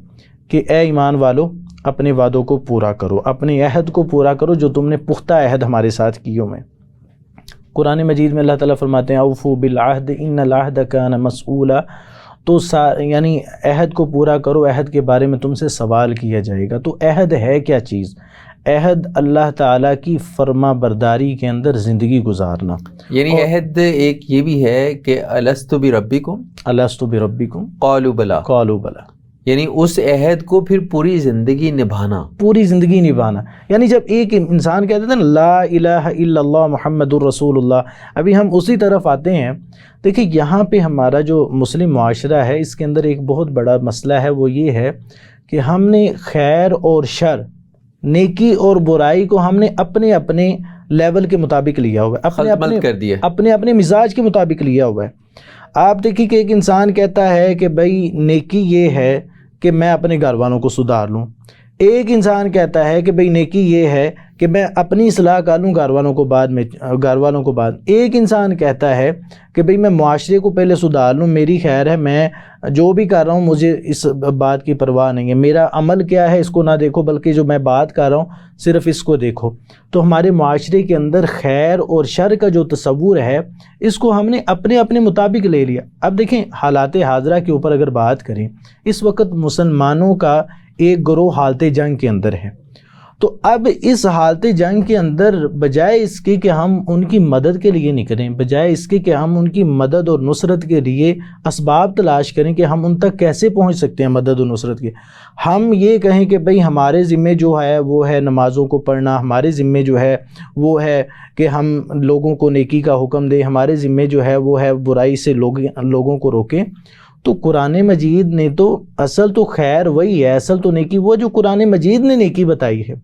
کہ اے ایمان والو اپنے وعدوں کو پورا کرو، اپنے عہد کو پورا کرو جو تم نے پختہ عہد ہمارے ساتھ کیے ہوئے۔ قرآن مجید میں اللہ تعالیٰ فرماتے ہیں اوفوا بالعہد ان العہد کان مسئولا، تو یعنی عہد کو پورا کرو، عہد کے بارے میں تم سے سوال کیا جائے گا۔ تو عہد ہے کیا چیز؟ عہد اللہ تعالیٰ کی فرما برداری کے اندر زندگی گزارنا، یعنی عہد ایک یہ بھی ہے کہ الست بربکم الست بربکم قالوا بلی، قالوا بلی، یعنی اس عہد کو پھر پوری زندگی نبھانا، پوری زندگی نبھانا۔ یعنی جب ایک انسان کہتے تھے نا لا الہ الا اللہ محمد الرسول اللہ، ابھی ہم اسی طرف آتے ہیں۔ دیکھیں یہاں پہ ہمارا جو مسلم معاشرہ ہے اس کے اندر ایک بہت بڑا مسئلہ ہے، وہ یہ ہے کہ ہم نے خیر اور شر، نیکی اور برائی کو ہم نے اپنے اپنے لیول کے مطابق لیا ہوا ہے، اپنے اپنے مزاج کے مطابق لیا ہوا ہے۔ آپ دیکھیں کہ ایک انسان کہتا ہے کہ بھئی نیکی یہ ہے کہ میں اپنے گھر والوں کو سدھار لوں، ایک انسان کہتا ہے کہ بھئی نیکی یہ ہے کہ میں اپنی اصلاح کر لوں، گھر والوں کو بعد۔ ایک انسان کہتا ہے کہ بھئی میں معاشرے کو پہلے سدھار لوں، میری خیر ہے، میں جو بھی کر رہا ہوں مجھے اس بات کی پرواہ نہیں ہے، میرا عمل کیا ہے اس کو نہ دیکھو، بلکہ جو میں بات کر رہا ہوں صرف اس کو دیکھو۔ تو ہمارے معاشرے کے اندر خیر اور شر کا جو تصور ہے اس کو ہم نے اپنے اپنے مطابق لے لیا۔ اب دیکھیں حالات حاضرہ کے اوپر اگر بات کریں، اس وقت مسلمانوں کا ایک گروہ حالت جنگ کے اندر ہے، تو اب اس حالت جنگ کے اندر بجائے اس کے کہ ہم ان کی مدد کے لیے نکلیں، بجائے اس کے کہ ہم ان کی مدد اور نصرت کے لیے اسباب تلاش کریں کہ ہم ان تک کیسے پہنچ سکتے ہیں مدد اور نصرت کے، ہم یہ کہیں کہ بھئی ہمارے ذمے جو ہے وہ ہے نمازوں کو پڑھنا، ہمارے ذمے جو ہے وہ ہے کہ ہم لوگوں کو نیکی کا حکم دیں، ہمارے ذمے جو ہے وہ ہے برائی سے لوگوں کو روکیں، تو قرآن مجید نے تو اصل تو خیر وہی ہے، اصل تو نیکی وہ جو قرآن مجید نے نیکی بتائی ہے۔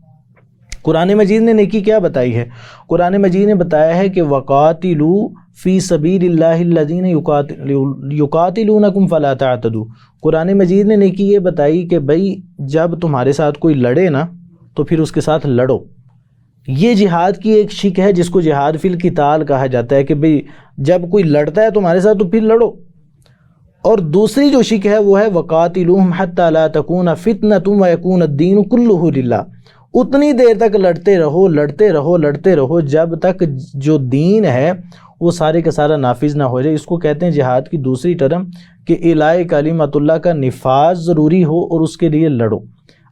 قرآن مجید نے نیکی کیا بتائی ہے؟ قرآن مجید نے بتایا ہے کہ وَقَاتِلُوا فِي سَبِيلِ اللَّهِ الَّذِينَ يُقَاتِلُونَكُمْ فَلَا تَعْتَدُوا۔ قرآن مجید نے نیکی یہ بتائی کہ بھئی جب تمہارے ساتھ کوئی لڑے نا تو پھر اس کے ساتھ لڑو۔ یہ جہاد کی ایک شک ہے جس کو جہاد فی القتال کہا جاتا ہے کہ بھئی جب کوئی لڑتا ہے تمہارے ساتھ تو پھر لڑو۔ اور دوسری جو شک ہے وہ ہے وَقَاتِلُوهُمْ حَتَّى لَا تَكُونَ فِتْنَةٌ وَيَكُونَ الدِّينُ كُلُّهُ لِلَّهِ۔ اتنی دیر تک لڑتے رہو جب تک جو دین ہے وہ سارے کا سارا نافذ نہ ہو جائے۔ اس کو کہتے ہیں جہاد کی دوسری ٹرم کہ اعلاء کلمۃ اللہ کا نفاذ ضروری ہو اور اس کے لیے لڑو۔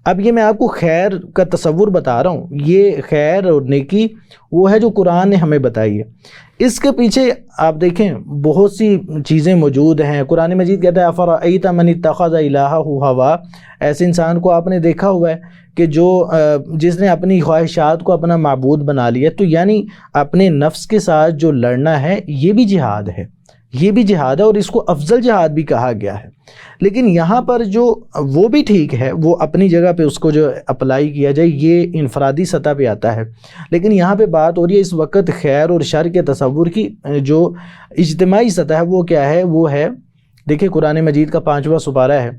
اب یہ میں آپ کو خیر کا تصور بتا رہا ہوں، یہ خیر اور نیکی وہ ہے جو قرآن نے ہمیں بتائی ہے۔ اس کے پیچھے آپ دیکھیں بہت سی چیزیں موجود ہیں۔ قرآن مجید کہتا ہے افرأیت من اتخذ الہہ ہوا، ایسے انسان کو آپ نے دیکھا ہوا ہے کہ جس نے اپنی خواہشات کو اپنا معبود بنا لیا۔ تو یعنی اپنے نفس کے ساتھ جو لڑنا ہے یہ بھی جہاد ہے، یہ بھی جہاد ہے، اور اس کو افضل جہاد بھی کہا گیا ہے۔ لیکن یہاں پر جو وہ بھی ٹھیک ہے، وہ اپنی جگہ پہ اس کو جو اپلائی کیا جائے یہ انفرادی سطح پہ آتا ہے، لیکن یہاں پہ بات ہو رہی ہے اس وقت خیر اور شر کے تصور کی جو اجتماعی سطح ہے وہ کیا ہے؟ وہ ہے دیکھیں قرآن مجید کا 5واں سپارہ ہے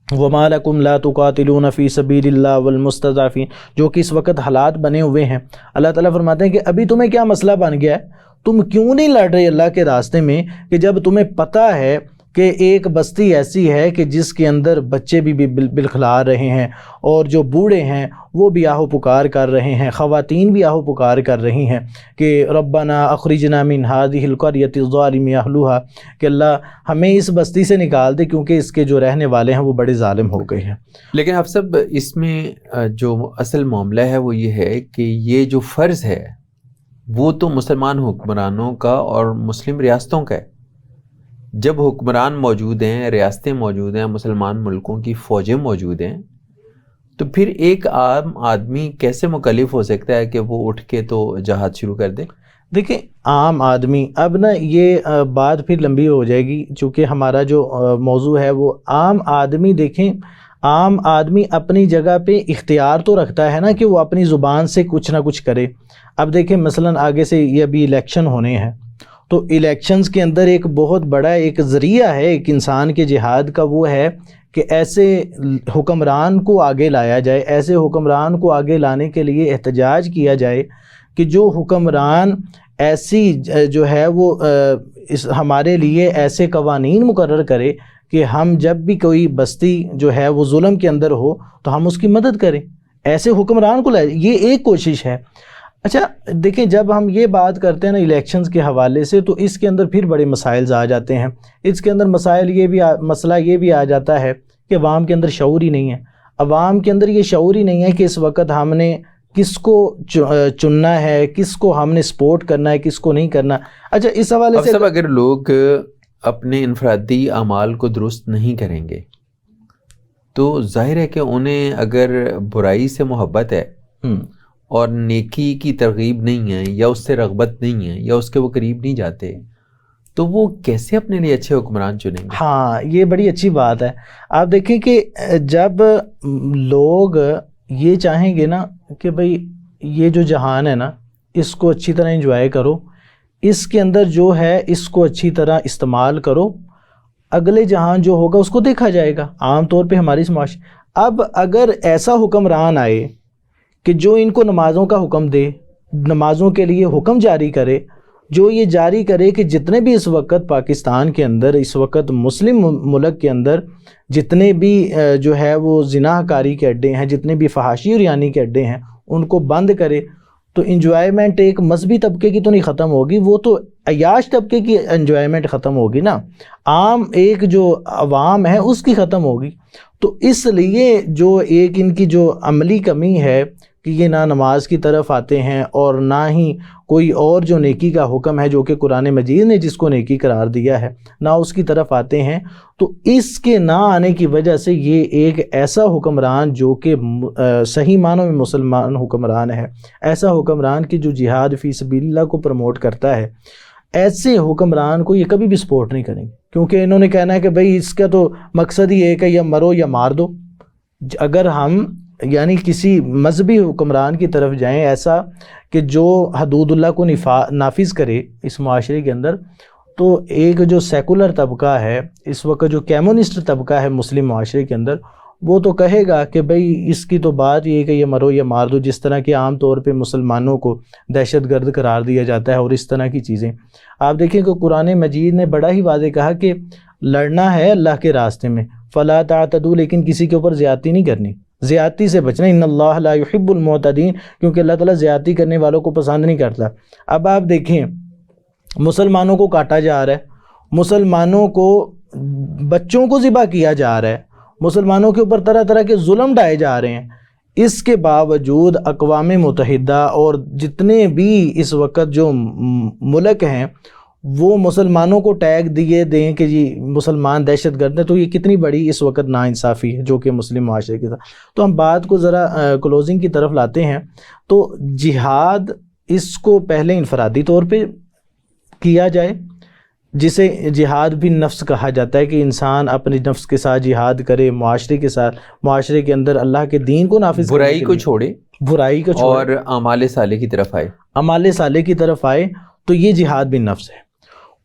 وَمَا لَكُمْ لَا تُقَاتِلُونَ فِي سَبِيلِ اللَّهِ وَالْمُسْتَضْعَفِينَ، جو کہ اس وقت حالات بنے ہوئے ہیں۔ اللہ تعالیٰ فرماتے ہیں کہ ابھی تمہیں کیا مسئلہ بن گیا ہے، تم کیوں نہیں لڑ رہے اللہ کے راستے میں، کہ جب تمہیں پتہ ہے کہ ایک بستی ایسی ہے کہ جس کے اندر بچے بھی بلخلا رہے ہیں، اور جو بوڑھے ہیں وہ بھی آہو پکار کر رہے ہیں، خواتین بھی آہو پکار کر رہی ہیں کہ ربنا اخرجنا من هذه القرية الظالم اهلها، کہ اللہ ہمیں اس بستی سے نکال دے کیونکہ اس کے جو رہنے والے ہیں وہ بڑے ظالم ہو گئے ہیں۔ لیکن اب سب اس میں جو اصل معاملہ ہے وہ یہ ہے کہ یہ جو فرض ہے وہ تو مسلمان حکمرانوں کا اور مسلم ریاستوں کا ہے۔ جب حکمران موجود ہیں، ریاستیں موجود ہیں، مسلمان ملکوں کی فوجیں موجود ہیں، تو پھر ایک عام آدمی کیسے مکلف ہو سکتا ہے کہ وہ اٹھ کے تو جہاد شروع کر دے؟ دیکھیں عام آدمی، اب نا یہ بات پھر لمبی ہو جائے گی چونکہ ہمارا جو موضوع ہے وہ عام آدمی۔ دیکھیں عام آدمی اپنی جگہ پہ اختیار تو رکھتا ہے نا کہ وہ اپنی زبان سے کچھ نہ کچھ کرے۔ اب دیکھیں مثلا آگے سے یہ ابھی الیکشن ہونے ہیں، تو الیکشنز کے اندر ایک بہت بڑا ایک ذریعہ ہے ایک انسان کے جہاد کا، وہ ہے کہ ایسے حکمران کو آگے لایا جائے، ایسے حکمران کو آگے لانے کے لیے احتجاج کیا جائے کہ جو حکمران ایسی جو ہے وہ ہمارے لیے ایسے قوانین مقرر کرے کہ ہم جب بھی کوئی بستی جو ہے وہ ظلم کے اندر ہو تو ہم اس کی مدد کریں، ایسے حکمران کو لائے، یہ ایک کوشش ہے۔ اچھا دیکھیں جب ہم یہ بات کرتے ہیں نا الیکشنز کے حوالے سے تو اس کے اندر پھر بڑے مسائل آ جاتے ہیں۔ اس کے اندر مسئلہ یہ بھی آ جاتا ہے کہ عوام کے اندر شعور ہی نہیں ہے، عوام کے اندر یہ شعور ہی نہیں ہے کہ اس وقت ہم نے کس کو چننا ہے، کس کو ہم نے سپورٹ کرنا ہے، کس کو نہیں کرنا۔ اچھا اس حوالے سے اگر لوگ اپنے انفرادی اعمال کو درست نہیں کریں گے تو ظاہر ہے کہ انہیں اگر برائی سے محبت ہے اور نیکی کی ترغیب نہیں ہے یا اس سے رغبت نہیں ہے یا اس کے وہ قریب نہیں جاتے تو وہ کیسے اپنے لیے اچھے حکمران چنیں گے؟ ہاں یہ بڑی اچھی بات ہے۔ آپ دیکھیں کہ جب لوگ یہ چاہیں گے نا کہ بھئی یہ جو جہان ہے نا اس کو اچھی طرح انجوائے کرو، اس کے اندر جو ہے اس کو اچھی طرح استعمال کرو، اگلے جہان جو ہوگا اس کو دیکھا جائے گا۔ عام طور پہ ہماری معاشرے اب اگر ایسا حکمران آئے کہ جو ان کو نمازوں کا حکم دے، نمازوں کے لیے حکم جاری کرے، جو یہ جاری کرے کہ جتنے بھی اس وقت پاکستان کے اندر، اس وقت مسلم ملک کے اندر جتنے بھی جو ہے وہ زنا کاری کے اڈے ہیں، جتنے بھی فحاشی اور یعنی کے اڈے ہیں ان کو بند کرے، تو انجوائمنٹ ایک مذہبی طبقے کی تو نہیں ختم ہوگی، وہ تو عیاش طبقے کی انجوائمنٹ ختم ہوگی نا، عام ایک جو عوام ہے اس کی ختم ہوگی۔ تو اس لیے جو ایک ان کی جو عملی کمی ہے کہ یہ نہ نماز کی طرف آتے ہیں اور نہ ہی کوئی اور جو نیکی کا حکم ہے جو کہ قرآن مجید نے جس کو نیکی قرار دیا ہے نہ اس کی طرف آتے ہیں، تو اس کے نہ آنے کی وجہ سے یہ ایک ایسا حکمران جو کہ صحیح معنوں میں مسلمان حکمران ہے، ایسا حکمران کی جو جہاد فی سبیل اللہ کو پروموٹ کرتا ہے، ایسے حکمران کو یہ کبھی بھی سپورٹ نہیں کریں گے۔ کیونکہ انہوں نے کہنا ہے کہ بھئی اس کا تو مقصد ہی ایک ہے، یا مرو یا مار دو۔ اگر ہم یعنی کسی مذہبی حکمران کی طرف جائیں ایسا کہ جو حدود اللہ کو نافذ کرے اس معاشرے کے اندر، تو ایک جو سیکولر طبقہ ہے اس وقت، جو کمیونسٹ طبقہ ہے مسلم معاشرے کے اندر، وہ تو کہے گا کہ بھئی اس کی تو بات یہ ہے کہ یہ مرو یا مار دو، جس طرح کہ عام طور پہ مسلمانوں کو دہشت گرد قرار دیا جاتا ہے اور اس طرح کی چیزیں۔ آپ دیکھیں کہ قرآن مجید نے بڑا ہی واضح کہا کہ لڑنا ہے اللہ کے راستے میں، فلا تعتدوا، لیکن کسی کے اوپر زیادتی نہیں کرنی، زیادتی سے بچنا، ان اللہ لا یحب المعتدین، کیونکہ اللہ تعالیٰ زیادتی کرنے والوں کو پسند نہیں کرتا۔ اب آپ دیکھیں مسلمانوں کو کاٹا جا رہا ہے، مسلمانوں کو، بچوں کو ذبح کیا جا رہا ہے، مسلمانوں کے اوپر طرح طرح کے ظلم ڈھائے جا رہے ہیں، اس کے باوجود اقوام متحدہ اور جتنے بھی اس وقت جو ملک ہیں وہ مسلمانوں کو ٹیگ دیے دیں کہ جی مسلمان دہشت گرد ہیں، تو یہ کتنی بڑی اس وقت ناانصافی ہے جو کہ مسلم معاشرے کے ساتھ۔ تو ہم بات کو ذرا کلوزنگ کی طرف لاتے ہیں۔ تو جہاد، اس کو پہلے انفرادی طور پہ کیا جائے، جسے جہاد بھی نفس کہا جاتا ہے، کہ انسان اپنے نفس کے ساتھ جہاد کرے، معاشرے کے ساتھ، معاشرے کے اندر اللہ کے دین کو نافذ کرنے برائی کو چھوڑے، برائی کو چھوڑے اور اعمال صالح کی طرف آئے، اعمال صالح کی طرف آئے، تو یہ جہاد بھی نفس ہے۔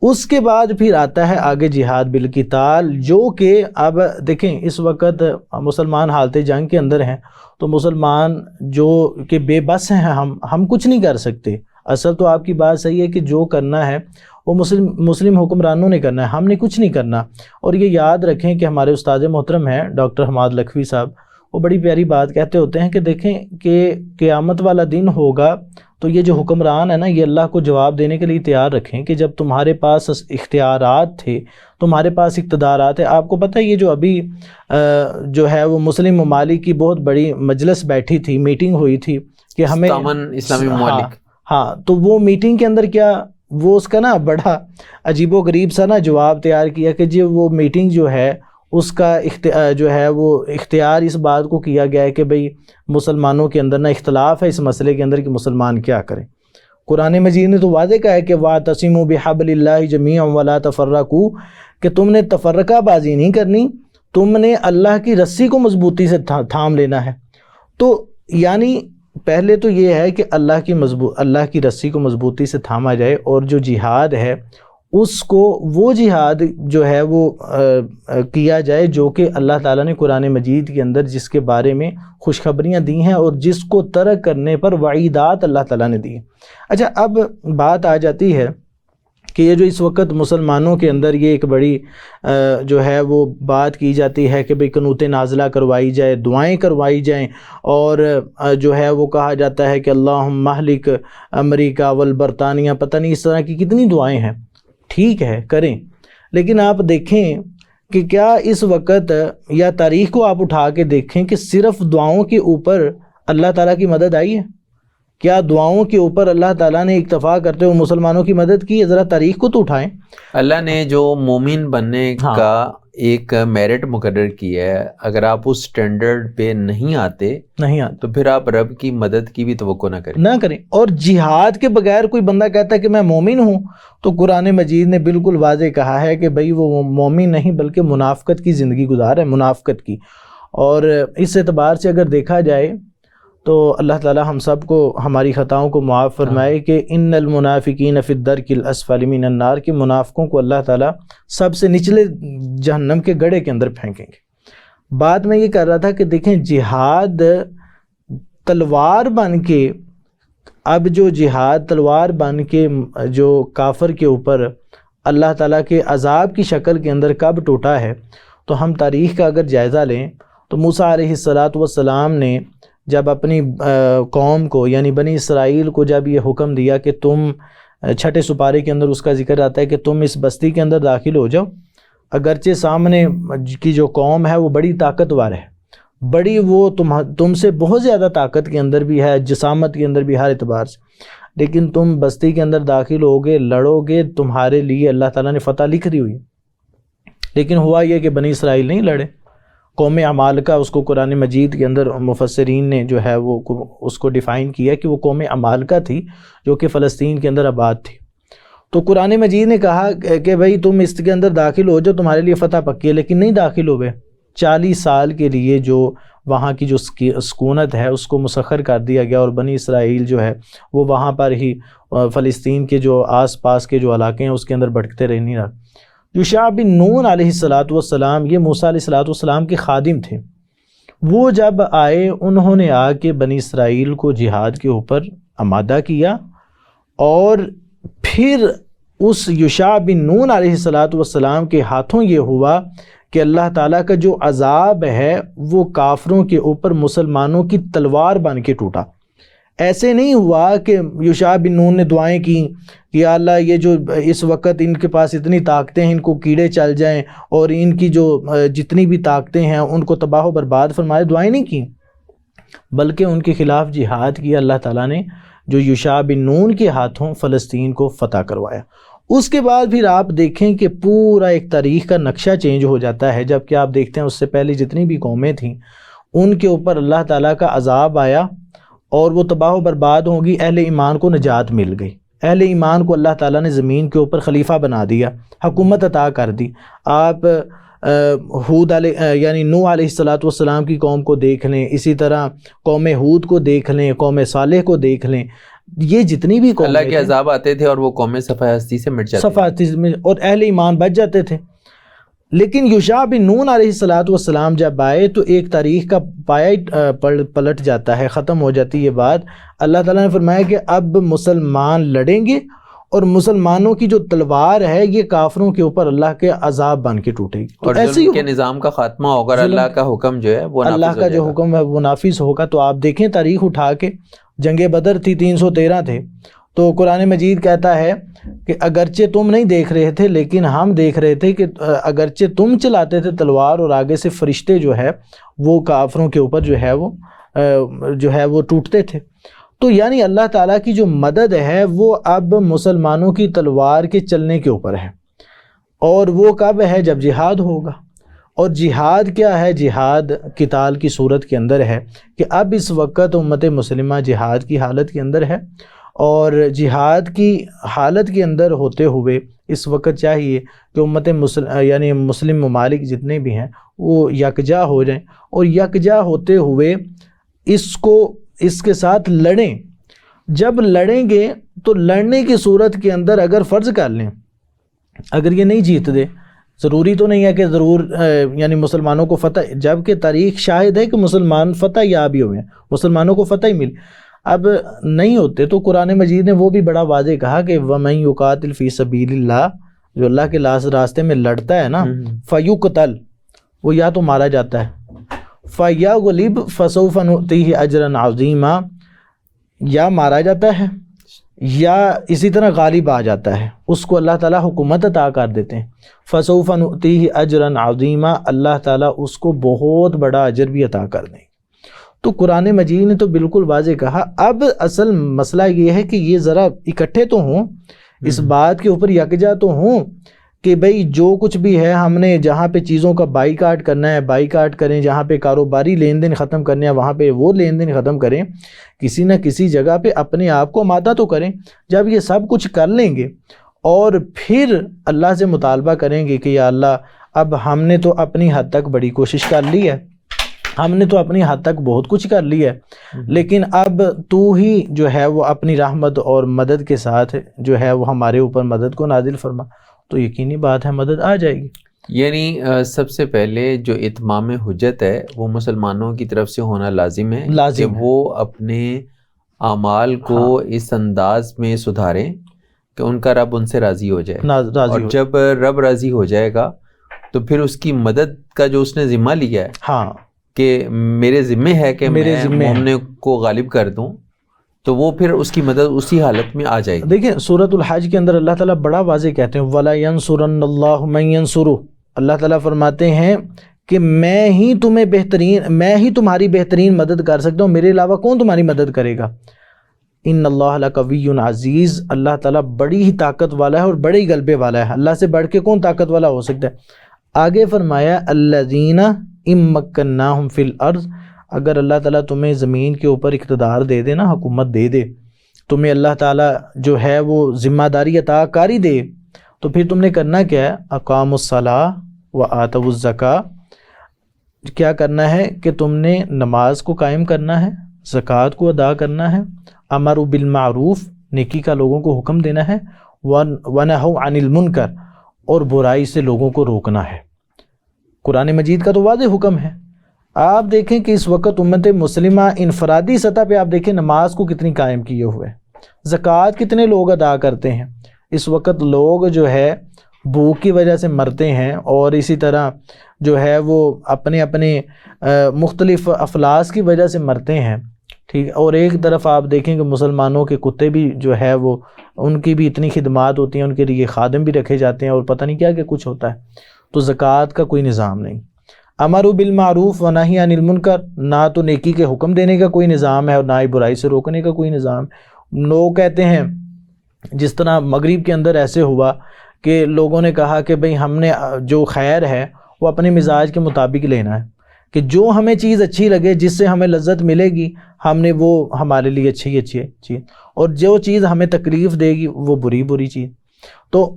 اس کے بعد پھر آتا ہے آگے جہاد بالقتال، جو کہ اب دیکھیں اس وقت مسلمان حالت جنگ کے اندر ہیں، تو مسلمان جو کہ بے بس ہیں، ہم کچھ نہیں کر سکتے۔ اصل تو آپ کی بات صحیح ہے کہ جو کرنا ہے وہ مسلم حکمرانوں نے کرنا ہے، ہم نے کچھ نہیں کرنا۔ اور یہ یاد رکھیں کہ ہمارے استاد محترم ہیں ڈاکٹر حماد لکھوی صاحب، وہ بڑی پیاری بات کہتے ہوتے ہیں کہ دیکھیں کہ قیامت والا دن ہوگا تو یہ جو حکمران ہے نا، یہ اللہ کو جواب دینے کے لیے تیار رکھیں کہ جب تمہارے پاس اختیارات تھے، تمہارے پاس اقتدارات ہے۔ آپ کو پتہ ہے یہ جو ابھی جو ہے وہ مسلم ممالک کی بہت بڑی مجلس بیٹھی تھی، میٹنگ ہوئی تھی کہ ہمیں اسلامی ممالک، ہاں، تو وہ میٹنگ کے اندر کیا، وہ اس کا نا بڑا عجیب و غریب سا نا جواب تیار کیا کہ جی وہ میٹنگ جو ہے اس کا جو ہے وہ اختیار اس بات کو کیا گیا ہے کہ بھئی مسلمانوں کے اندر نا اختلاف ہے اس مسئلے کے اندر کہ مسلمان کیا کریں۔ قرآن مجید نے تو واضح کہا ہے کہ وَاعْتَصِمُوا بِحَبْلِ اللَّهِ جَمِيعًا وَلَا تَفَرَّقُوا، کہ تم نے تفرقہ بازی نہیں کرنی، تم نے اللہ کی رسی کو مضبوطی سے تھام لینا ہے۔ تو یعنی پہلے تو یہ ہے کہ اللہ کی رسی کو مضبوطی سے تھاما جائے، اور جو جہاد ہے اس کو، وہ جہاد جو ہے وہ کیا جائے جو کہ اللہ تعالیٰ نے قرآن مجید کے اندر جس کے بارے میں خوشخبریاں دی ہیں اور جس کو ترک کرنے پر وعیدات اللہ تعالیٰ نے دی ہیں۔ اچھا، اب بات آ جاتی ہے کہ یہ جو اس وقت مسلمانوں کے اندر یہ ایک بڑی جو ہے وہ بات کی جاتی ہے کہ بھئی قنوت نازلہ کروائی جائے، دعائیں کروائی جائیں، اور جو ہے وہ کہا جاتا ہے کہ اللہم اہلک امریکہ والبرطانیہ، پتہ نہیں اس طرح کی کتنی دعائیں ہیں۔ ٹھیک ہے، کریں، لیکن آپ دیکھیں کہ کیا اس وقت یا تاریخ کو آپ اٹھا کے دیکھیں کہ صرف دعاؤں کے اوپر اللہ تعالیٰ کی مدد آئی ہے؟ کیا دعاؤں کے اوپر اللہ تعالیٰ نے اکتفا کرتے ہوئے مسلمانوں کی مدد کی ہے؟ ذرا تاریخ کو تو اٹھائیں۔ اللہ نے جو مومن بننے کا ایک میرٹ مقرر کیا ہے، اگر آپ اس سٹینڈرڈ پہ نہیں آتے تو پھر آپ رب کی مدد کی بھی توقع نہ کریں۔ اور جہاد کے بغیر کوئی بندہ کہتا ہے کہ میں مومن ہوں، تو قرآن مجید نے بالکل واضح کہا ہے کہ بھئی وہ مومن نہیں بلکہ منافقت کی زندگی گزار ہے، منافقت کی۔ اور اس اعتبار سے اگر دیکھا جائے تو اللہ تعالیٰ ہم سب کو ہماری خطاؤں کو معاف فرمائے کہ ان المنافقین فی الدرک الاسفل من النار، کہ منافقوں کو اللہ تعالیٰ سب سے نچلے جہنم کے گڑھے کے اندر پھینکیں گے۔ بات میں یہ کر رہا تھا کہ دیکھیں جہاد تلوار بن کے، اب جو جہاد تلوار بن کے جو کافر کے اوپر اللہ تعالیٰ کے عذاب کی شکل کے اندر کب ٹوٹا ہے، تو ہم تاریخ کا اگر جائزہ لیں تو موسیٰ علیہ السلام نے جب اپنی قوم کو یعنی بنی اسرائیل کو جب یہ حکم دیا کہ تم، چھٹے سپارے کے اندر اس کا ذکر آتا ہے کہ تم اس بستی کے اندر داخل ہو جاؤ، اگرچہ سامنے کی جو قوم ہے وہ بڑی طاقتور ہے، بڑی، وہ تم سے بہت زیادہ طاقت کے اندر بھی ہے، جسامت کے اندر بھی، ہر اعتبار سے، لیکن تم بستی کے اندر داخل ہوگے، لڑو گے، تمہارے لیے اللہ تعالیٰ نے فتح لکھ دی ہوئی۔ لیکن ہوا یہ کہ بنی اسرائیل نہیں لڑے، قوم عمالقہ، اس کو قرآن مجید کے اندر مفسرین نے جو ہے وہ اس کو ڈیفائن کیا کہ وہ قوم عمالقہ تھی جو کہ فلسطین کے اندر آباد تھی۔ تو قرآن مجید نے کہا کہ بھائی تم اس کے اندر داخل ہو جاؤ، تمہارے لیے فتح پکی ہے، لیکن نہیں داخل ہوئے۔ 40 سال کے لیے جو وہاں کی جو سکونت ہے اس کو مسخر کر دیا گیا، اور بنی اسرائیل جو ہے وہ وہاں پر ہی فلسطین کے جو آس پاس کے جو علاقے ہیں اس کے اندر بھٹکتے رہے، نہیں رہا۔ یوشع بن نون علیہ السلام یہ موسیٰ علیہ السلام کے خادم تھے۔ وہ جب آئے انہوں نے آ کے بنی اسرائیل کو جہاد کے اوپر آمادہ کیا، اور پھر اس یوشع بن نون علیہ السلام کے ہاتھوں یہ ہوا کہ اللہ تعالیٰ کا جو عذاب ہے وہ کافروں کے اوپر مسلمانوں کی تلوار بن کے ٹوٹا۔ ایسے نہیں ہوا کہ یوشع بن نون نے دعائیں کیں کہ یا اللہ یہ جو اس وقت ان کے پاس اتنی طاقتیں ہیں، ان کو کیڑے چل جائیں اور ان کی جو جتنی بھی طاقتیں ہیں ان کو تباہ و برباد فرمائے، دعائیں نہیں کیں، بلکہ ان کے خلاف جہاد کیا اللہ تعالیٰ نے، جو یوشع بن نون کے ہاتھوں فلسطین کو فتح کروایا۔ اس کے بعد پھر آپ دیکھیں کہ پورا ایک تاریخ کا نقشہ چینج ہو جاتا ہے، جبکہ آپ دیکھتے ہیں اس سے پہلے جتنی بھی قومیں تھیں ان کے اوپر اللہ تعالیٰ کا عذاب آیا اور وہ تباہ و برباد ہوگی، اہل ایمان کو نجات مل گئی، اہل ایمان کو اللہ تعالیٰ نے زمین کے اوپر خلیفہ بنا دیا، حکومت عطا کر دی۔ آپ ہود یعنی نوح علیہ السلام کی قوم کو دیکھ لیں، اسی طرح قوم ہود کو دیکھ لیں، قوم صالح کو دیکھ لیں، یہ جتنی بھی قومیں اللہ کے عذاب آتے تھے اور وہ قومیں صفحہ ہستی سے مٹ جاتی میں اور اہل ایمان بچ جاتے تھے۔ لیکن یوشع بن نون علیہ السلام جب آئے تو ایک تاریخ کا پایا پلٹ جاتا ہے، ختم ہو جاتی ہے یہ بات۔ اللہ تعالیٰ نے فرمایا کہ اب مسلمان لڑیں گے اور مسلمانوں کی جو تلوار ہے یہ کافروں کے اوپر اللہ کے عذاب بن کے ٹوٹے گی، اور ظلم کے نظام کا خاتمہ ہوگا، اللہ کا حکم جو ہے وہ اللہ کا جو حکم ہے وہ نافذ ہوگا۔ تو آپ دیکھیں تاریخ اٹھا کے، جنگ بدر تھی 313 تھے، تو قرآن مجید کہتا ہے کہ اگرچہ تم نہیں دیکھ رہے تھے لیکن ہم دیکھ رہے تھے کہ اگرچہ تم چلاتے تھے تلوار اور آگے سے فرشتے جو ہے وہ کافروں کے اوپر جو ہے وہ ٹوٹتے تھے۔ تو یعنی اللہ تعالیٰ کی جو مدد ہے وہ اب مسلمانوں کی تلوار کے چلنے کے اوپر ہے، اور وہ کب ہے؟ جب جہاد ہوگا۔ اور جہاد کیا ہے؟ جہاد قتال کی صورت کے اندر ہے کہ اب اس وقت امت مسلمہ جہاد کی حالت کے اندر ہے، اور جہاد کی حالت کے اندر ہوتے ہوئے اس وقت چاہیے کہ امت یعنی مسلم ممالک جتنے بھی ہیں وہ یکجا ہو جائیں، اور یکجا ہوتے ہوئے اس کے ساتھ لڑیں۔ جب لڑیں گے تو لڑنے کی صورت کے اندر اگر فرض کر لیں اگر یہ نہیں جیت دے، ضروری تو نہیں ہے کہ ضرور یعنی مسلمانوں کو فتح، جبکہ تاریخ شاہد ہے کہ مسلمان فتح یاب ہی ہوئے ہیں، مسلمانوں کو فتح ہی ملی، اب نہیں ہوتے تو قرآن مجید نے وہ بھی بڑا واضح کہا کہ وَمَن يُقَاتِلْ فِي سَبِيلِ اللَّهِ، جو اللہ کے راستے میں لڑتا ہے نا، فَيُقْتَلْ، وہ یا تو مارا جاتا ہے، فَيَغْلِبْ فَسَوْفَ نُؤْتِيهِ أَجْرًا عَظِيمًا، یا مارا جاتا ہے یا اسی طرح غالب آ جاتا ہے، اس کو اللہ تعالیٰ حکومت عطا کر دیتے ہیں۔ فَسَوْفَ نُؤْتِيهِ أَجْرًا عَظِيمًا، اللہ تعالیٰ اس کو بہت بڑا اجر بھی عطا کر دیں۔ تو قرآن مجید نے تو بالکل واضح کہا۔ اب اصل مسئلہ یہ ہے کہ یہ ذرا اکٹھے تو ہوں، اس بات کے اوپر یکجا تو ہوں کہ بھئی جو کچھ بھی ہے ہم نے جہاں پہ چیزوں کا بائی کاٹ کرنا ہے بائی کاٹ کریں، جہاں پہ کاروباری لین دین ختم کرنے ہیں وہاں پہ وہ لین دین ختم کریں، کسی نہ کسی جگہ پہ اپنے آپ کو آمادہ تو کریں۔ جب یہ سب کچھ کر لیں گے اور پھر اللہ سے مطالبہ کریں گے کہ یا اللہ اب ہم نے تو اپنی حد تک بڑی کوشش کر لی ہے، ہم نے تو اپنی حد تک بہت کچھ کر لیا ہے، لیکن اب تو ہی جو ہے وہ اپنی رحمت اور مدد کے ساتھ جو ہے وہ ہمارے اوپر مدد کو نازل فرما، تو یقینی بات ہے مدد آ جائے گی۔ یعنی سب سے پہلے جو اتمام حجت ہے وہ مسلمانوں کی طرف سے ہونا لازم ہے کہ وہ اپنے اعمال کو اس انداز میں سدھاریں کہ ان کا رب ان سے راضی ہو جائے، اور جب رب راضی ہو جائے گا تو پھر اس کی مدد کا جو اس نے ذمہ لیا ہے کہ میرے ذمہ ہے کہ میں مومنوں کو غالب کر دوں، تو وہ پھر اس کی مدد اسی حالت میں آ جائے گی۔ دیکھیں سورۃ الحج کے اندر اللہ تعالیٰ بڑا واضح کہتے ہیں وَلَا يَنْصُرَنَّ اللَّهُ مَن يَنْصُرُهُ، اللہ تعالیٰ فرماتے ہیں کہ میں ہی تمہاری بہترین مدد کر سکتا ہوں، میرے علاوہ کون تمہاری مدد کرے گا۔ ان اللہ لقوی عزیز، اللہ تعالیٰ بڑی ہی طاقت والا ہے اور بڑے ہی غلبے والا ہے، اللہ سے بڑھ کے کون طاقت والا ہو سکتا ہے۔ آگے فرمایا الذین ان مکناہم فی الارض، اگر اللہ تعالیٰ تمہیں زمین کے اوپر اقتدار دے دے نا، حکومت دے دے، تمہیں اللہ تعالیٰ جو ہے وہ ذمہ داری عطا کاری دے، تو پھر تم نے کرنا کیا ہے؟ اقاموا الصلاۃ و آتوا الزکاۃ، کیا کرنا ہے کہ تم نے نماز کو قائم کرنا ہے، زکوٰۃ کو ادا کرنا ہے، امروا بالمعروف، نیکی کا لوگوں کو حکم دینا ہے، ونہوا عن المنکر، اور برائی سے لوگوں کو روکنا ہے۔ قرآن مجید کا تو واضح حکم ہے۔ آپ دیکھیں کہ اس وقت امت مسلمہ انفرادی سطح پہ آپ دیکھیں نماز کو کتنی قائم کیے ہوئے، زکوٰۃ کتنے لوگ ادا کرتے ہیں۔ اس وقت لوگ جو ہے بھوک کی وجہ سے مرتے ہیں، اور اسی طرح جو ہے وہ اپنے اپنے مختلف افلاس کی وجہ سے مرتے ہیں، ٹھیک۔ اور ایک طرف آپ دیکھیں کہ مسلمانوں کے کتے بھی جو ہے وہ ان کی بھی اتنی خدمات ہوتی ہیں، ان کے لیے خادم بھی رکھے جاتے ہیں، اور پتہ نہیں کیا کہ کچھ ہوتا ہے۔ تو زکوٰۃ کا کوئی نظام نہیں، امر بالمعروف و نہی عن المنکر، نہ تو نیکی کے حکم دینے کا کوئی نظام ہے اور نہ ہی برائی سے روکنے کا کوئی نظام۔ لوگ کہتے ہیں، جس طرح مغرب کے اندر ایسے ہوا کہ لوگوں نے کہا کہ بھئی ہم نے جو خیر ہے وہ اپنے مزاج کے مطابق لینا ہے، کہ جو ہمیں چیز اچھی لگے، جس سے ہمیں لذت ملے گی، ہم نے وہ ہمارے لیے اچھی چیز، اور جو چیز ہمیں تکلیف دے گی وہ بری چیز۔ تو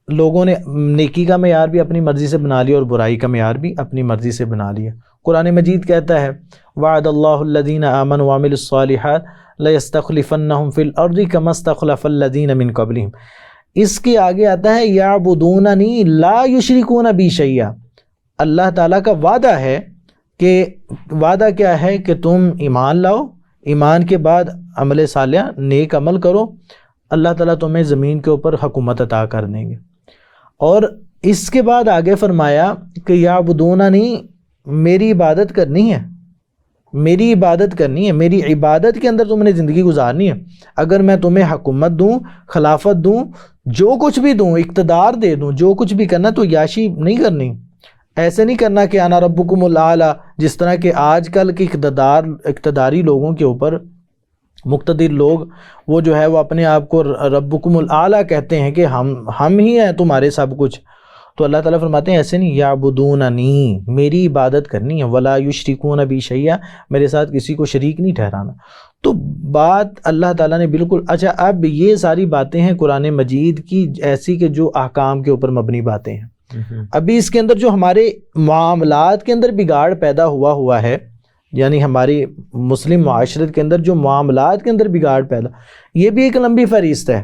لوگوں نے نیکی کا معیار بھی اپنی مرضی سے بنا لیا اور برائی کا معیار بھی اپنی مرضی سے بنا لیا۔ قرآن مجید کہتا ہے وعد اللہ الذین آمنوا وعملوا الصالحات لیستخلفنہم فی الارض کما استخلف الذین من قبلہم۔ اس کے آگے آتا ہے یعبدوننی لا یشرکون بی شیئا۔ اللہ تعالیٰ کا وعدہ ہے کہ وعدہ کیا ہے کہ تم ایمان لاؤ، ایمان کے بعد عمل صالح نیک عمل کرو، اللہ تعالیٰ تمہیں زمین کے اوپر حکومت عطا کر دیں گے۔ اور اس کے بعد آگے فرمایا کہ یعبدوننی، میری عبادت کرنی ہے، میری عبادت کرنی ہے، میری عبادت کے اندر تم نے زندگی گزارنی ہے۔ اگر میں تمہیں حکومت دوں، خلافت دوں، جو کچھ بھی دوں، اقتدار دے دوں، جو کچھ بھی کرنا، تو یاشی نہیں کرنی، ایسے نہیں کرنا کہ انا ربکم الاعلی، جس طرح کہ آج کل کے اقتداری لوگوں کے اوپر مقتدر لوگ وہ جو ہے وہ اپنے آپ کو ربکم الاعلی کہتے ہیں کہ ہم ہی ہیں تمہارے سب کچھ۔ تو اللہ تعالیٰ فرماتے ہیں ایسے نہیں، یعبدوننی، میری عبادت کرنی ہے، ولا یشرکون بی شیئا، میرے ساتھ کسی کو شریک نہیں ٹھہرانا۔ تو بات اللہ تعالیٰ نے بالکل اچھا، اب یہ ساری باتیں ہیں قرآن مجید کی ایسی کہ جو احکام کے اوپر مبنی باتیں ہیں۔ ابھی اس کے اندر جو ہمارے معاملات کے اندر بگاڑ پیدا ہوا ہے، یعنی ہماری مسلم معاشرت کے اندر جو معاملات کے اندر بگاڑ پیدا، یہ بھی ایک لمبی فہرست ہے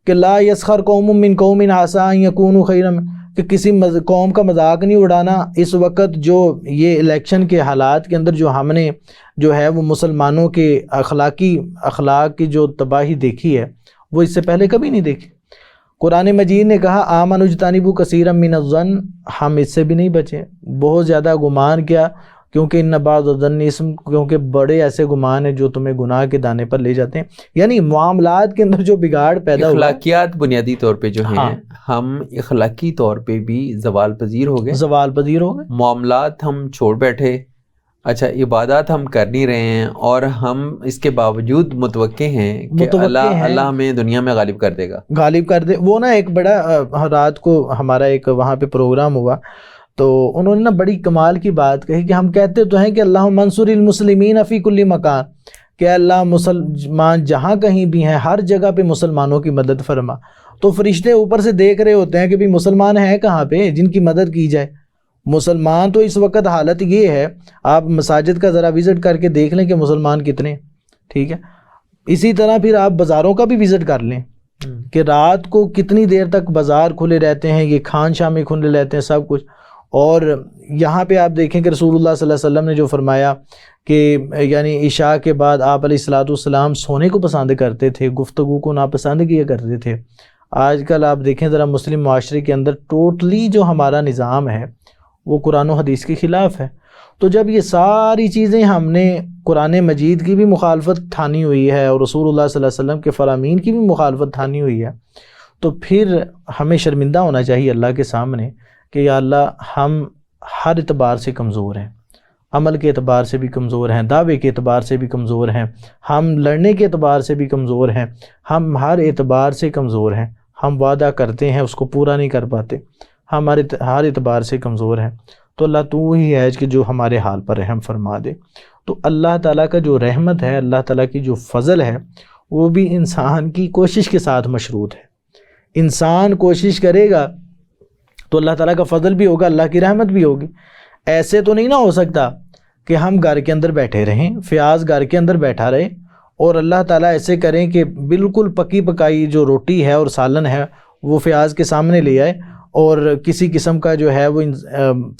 کہ لا یسخر قوم من قوم عسى ان یکونوا خیرا، کہ کسی قوم کا مذاق نہیں اڑانا۔ اس وقت جو یہ الیکشن کے حالات کے اندر جو ہم نے جو ہے وہ مسلمانوں کے اخلاق کی جو تباہی دیکھی ہے، وہ اس سے پہلے کبھی نہیں دیکھی۔ قرآن مجید نے کہا آمنوا اجتنبوا کثیرا من الظن، ہم اس سے بھی نہیں بچے، بہت زیادہ گمان کیا، کیونکہ ان بعض الظن اسم، کیونکہ بڑے ایسے گمان ہیں جو تمہیں گناہ کے دانے پر لے جاتے ہیں۔ یعنی معاملات کے اندر جو بگاڑ پیدا ہوا، اخلاقیات بنیادی طور پہ جو ہیں، ہم اخلاقی طور پہ بھی زوال پذیر ہو گئے، معاملات ہم چھوڑ بیٹھے، اچھا عبادات ہم کر نہیں رہے ہیں، اور ہم اس کے باوجود متوقع ہیں کہ اللہ ہمیں دنیا میں غالب کر دے۔ وہ نا ایک بڑا، رات کو ہمارا ایک وہاں پہ پروگرام ہوا، تو انہوں نے نا بڑی کمال کی بات کہی کہ ہم کہتے تو ہیں کہ اللہم انصر المسلمین فی کل مکان، کہ اللہ مسلمان جہاں کہیں بھی ہیں ہر جگہ پہ مسلمانوں کی مدد فرما۔ تو فرشتے اوپر سے دیکھ رہے ہوتے ہیں کہ بھی مسلمان ہیں کہاں پہ جن کی مدد کی جائے۔ مسلمان تو اس وقت حالت یہ ہے، آپ مساجد کا ذرا وزٹ کر کے دیکھ لیں کہ مسلمان کتنے، ٹھیک ہے۔ اسی طرح پھر آپ بازاروں کا بھی وزٹ کر لیں کہ رات کو کتنی دیر تک بازار کھلے رہتے ہیں، یہ کھان شامیں کھلے رہتے ہیں، سب کچھ۔ اور یہاں پہ آپ دیکھیں کہ رسول اللہ صلی اللہ علیہ وسلم نے جو فرمایا کہ یعنی عشاء کے بعد آپ علیہ الصلوۃ سونے کو پسند کرتے تھے، گفتگو کو ناپسند کیا کرتے تھے۔ آج کل آپ دیکھیں ذرا مسلم معاشرے کے اندر ٹوٹلی جو ہمارا نظام ہے وہ قرآن و حدیث کے خلاف ہے۔ تو جب یہ ساری چیزیں ہم نے قرآن مجید کی بھی مخالفت ٹھانی ہوئی ہے اور رسول اللہ صلی اللہ علیہ وسلم کے فرامین کی بھی مخالفت ٹھانی ہوئی ہے، تو پھر ہمیں شرمندہ ہونا چاہیے اللہ کے سامنے کہ یا اللہ ہم ہر اعتبار سے کمزور ہیں، عمل کے اعتبار سے بھی کمزور ہیں، دعوے کے اعتبار سے بھی کمزور ہیں، ہم لڑنے کے اعتبار سے بھی کمزور ہیں، ہم ہر اعتبار سے کمزور ہیں، ہم وعدہ کرتے ہیں اس کو پورا نہیں کر پاتے، ہم ہر اعتبار سے کمزور ہیں۔ تو اللہ تو ہی ہے کہ جو ہمارے حال پر رحم فرما دے۔ تو اللہ تعالیٰ کا جو رحمت ہے، اللہ تعالیٰ کی جو فضل ہے، وہ بھی انسان کی کوشش کے ساتھ مشروط ہے. انسان کوشش کرے گا تو اللہ تعالیٰ کا فضل بھی ہوگا, اللہ کی رحمت بھی ہوگی. ایسے تو نہیں نہ ہو سکتا کہ ہم گھر کے اندر بیٹھے رہیں, فیاض گھر کے اندر بیٹھا رہے اور اللہ تعالیٰ ایسے کریں کہ بالکل پکی پکائی جو روٹی ہے اور سالن ہے وہ فیاض کے سامنے لے آئے اور کسی قسم کا جو ہے وہ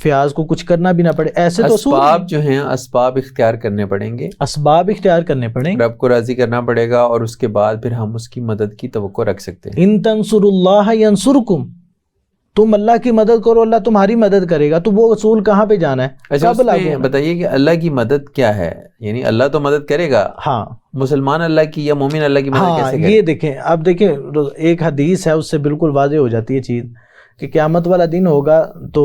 فیاض کو کچھ کرنا بھی نہ پڑے. ایسے تو اسباب جو ہیں اسباب اختیار کرنے پڑیں گے, اسباب اختیار کرنے پڑیں, رب کو راضی کرنا پڑے گا اور اس کے بعد پھر ہم اس کی مدد کی توقع رکھ سکتے ہیں. ان تنصروا اللہ ینصرکم, تم اللہ کی مدد کرو اللہ تمہاری مدد کرے گا. تو وہ اصول کہاں پہ جانا ہے؟ اچھا اس میں بتائیے کہ اللہ کی مدد کیا ہے, یعنی اللہ تو مدد کرے گا, ہاں مسلمان اللہ کی یا مومن اللہ کی مدد کیسے کرے؟ یہ دیکھیں, اب دیکھیں ایک حدیث ہے اس سے بالکل واضح ہو جاتی ہے چیز کہ قیامت والا دن ہوگا تو